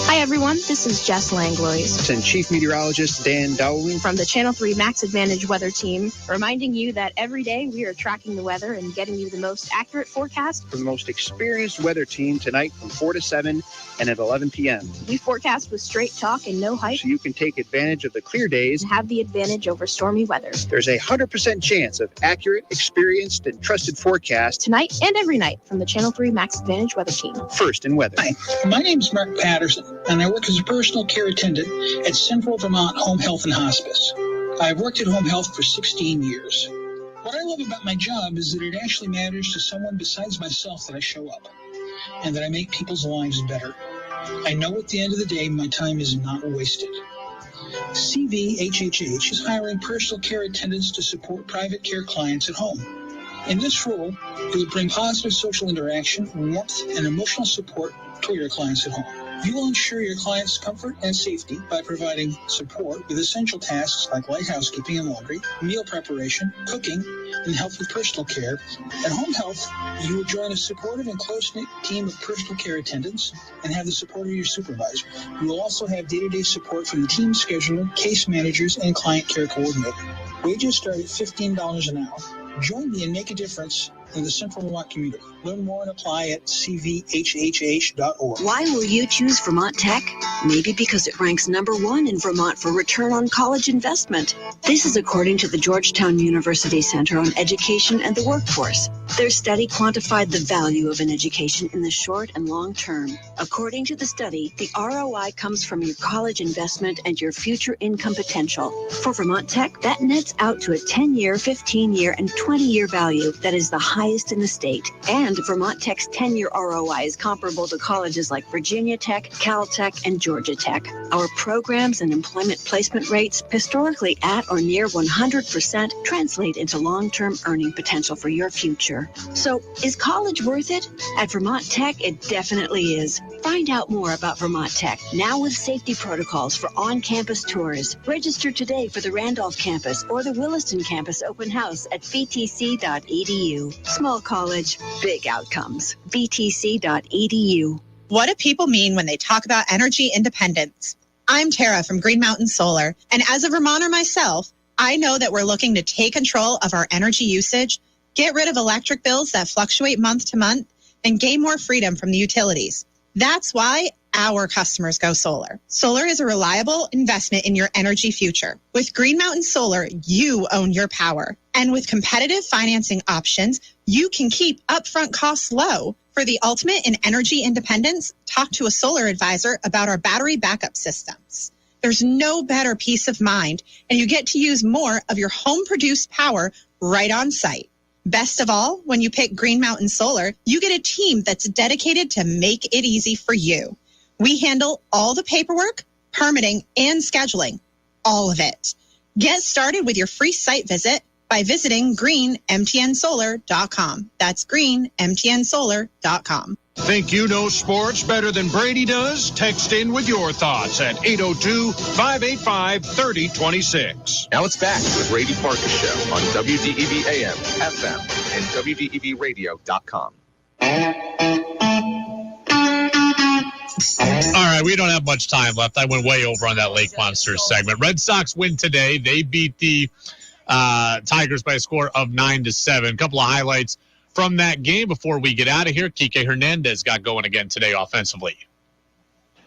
Hi, everyone. This is Jess Langlois And Chief Meteorologist Dan Dowling from the Channel 3 Max Advantage Weather Team, reminding you that every day we are tracking the weather and getting you the most accurate forecast. For the most experienced weather team tonight from 4 to 7 and at 11 p.m. We forecast with straight talk and no hype, so you can take advantage of the clear days and have the advantage over stormy weather. There's a 100% chance of accurate, experienced, and trusted forecast tonight and every night from the Channel 3 Max Advantage Weather Team. First in weather. Hi, my name's Mark Patterson, and I work as a personal care attendant at Central Vermont Home Health and Hospice. I've worked at Home Health for 16 years. What I love about my job is that it actually matters to someone besides myself that I show up, and that I make people's lives better. I know at the end of the day, my time is not wasted. CVHHH is hiring personal care attendants to support private care clients at home. In this role, you will bring positive social interaction, warmth, and emotional support to your clients at home. You will ensure your clients' comfort and safety by providing support with essential tasks like light housekeeping and laundry, meal preparation, cooking, and help with personal care. At Home Health, you will join a supportive and close-knit team of personal care attendants and have the support of your supervisor. You will also have day-to-day support from the team scheduler, case managers, and client care coordinator. Wages start at $15 an hour. Join me and make a difference in the Central Vermont community. Learn more and apply at cvhhh.org. Why will you choose Vermont Tech? Maybe because it ranks #1 in Vermont for return on college investment. This is according to the Georgetown University Center on Education and the Workforce. Their study quantified the value of an education in the short and long term. According to the study, the ROI comes from your college investment and your future income potential. For Vermont Tech, that nets out to a 10-year, 15-year, and 20-year value that is the highest in the state. And Vermont Tech's 10-year ROI is comparable to colleges like Virginia Tech, Caltech, and Georgia Tech. Our programs and employment placement rates, historically at or near 100%, translate into long-term earning potential for your future. So, is college worth it? At Vermont Tech, it definitely is. Find out more about Vermont Tech, now with safety protocols for on-campus tours. Register today for the Randolph campus or the Williston campus open house at vtc.edu. Small college, big outcomes. vtc.edu. What do people mean when they talk about energy independence? I'm Tara from Green Mountain Solar, and as a Vermonter myself, I know that we're looking to take control of our energy usage, get rid of electric bills that fluctuate month to month, and gain more freedom from the utilities. That's why our customers go solar. Solar is a reliable investment in your energy future. With Green Mountain Solar, you own your power. And with competitive financing options, you can keep upfront costs low. For the ultimate in energy independence, talk to a solar advisor about our battery backup systems. There's no better peace of mind, and you get to use more of your home-produced power right on site. Best of all, when you pick Green Mountain Solar, you get a team that's dedicated to make it easy for you. We handle all the paperwork, permitting, and scheduling. All of it. Get started with your free site visit by visiting greenmtnsolar.com. That's greenmtnsolar.com. Think you know sports better than Brady does? Text in with your thoughts at 802-585-3026. Now it's back to the Brady Farkas Show on WDEV AM, FM, and WDEVradio.com. All right, we don't have much time left. I went way over on that Lake Monsters segment. Red Sox win today. They beat the Tigers by a score of 9-7. A couple of highlights from that game before we get out of here. Kike Hernandez got going again today offensively.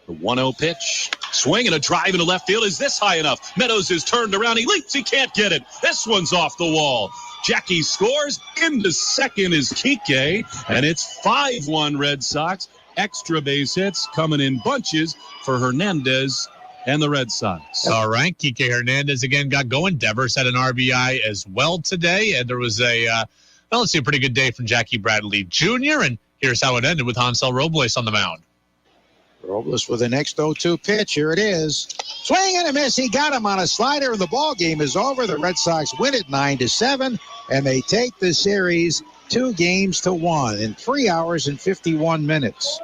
The 1-0 pitch. Swing and a drive into left field. Is this high enough? Meadows is turned around. He leaps. He can't get it. This one's off the wall. Jackie scores. Into second is Kike. And it's 5-1 Red Sox. Extra base hits coming in bunches for Hernandez and the Red Sox. All right. Kike Hernandez again got going. Devers had an RBI as well today. And there was a pretty good day from Jackie Bradley Jr. And here's how it ended with Hansel Robles on the mound. Robles with the next 0-2 pitch. Here it is. Swing and a miss. He got him on a slider. The ball game is over. The Red Sox win it 9-7, and they take the series 2-1 in 3 hours and 51 minutes.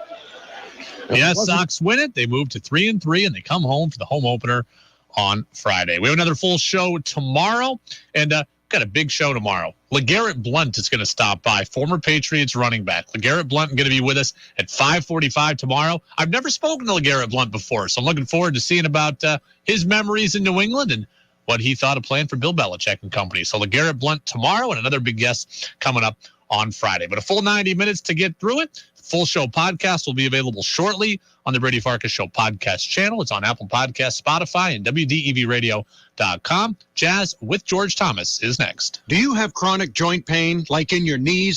Yes, Sox win it. They move to 3-3, and they come home for the home opener on Friday. We have another full show tomorrow, and got a big show tomorrow. LeGarrette Blount is going to stop by, former Patriots running back. LeGarrette Blount is going to be with us at 5:45 tomorrow. I've never spoken to LeGarrette Blount before, so I'm looking forward to seeing about his memories in New England and what he thought of playing for Bill Belichick and company. So LeGarrette Blount tomorrow and another big guest coming up on Friday. But a full 90 minutes to get through it. Full show podcast will be available shortly on the Brady Farkas Show podcast channel. It's on Apple Podcasts, Spotify, and WDEVradio.com. Jazz with George Thomas is next. Do you have chronic joint pain like in your knees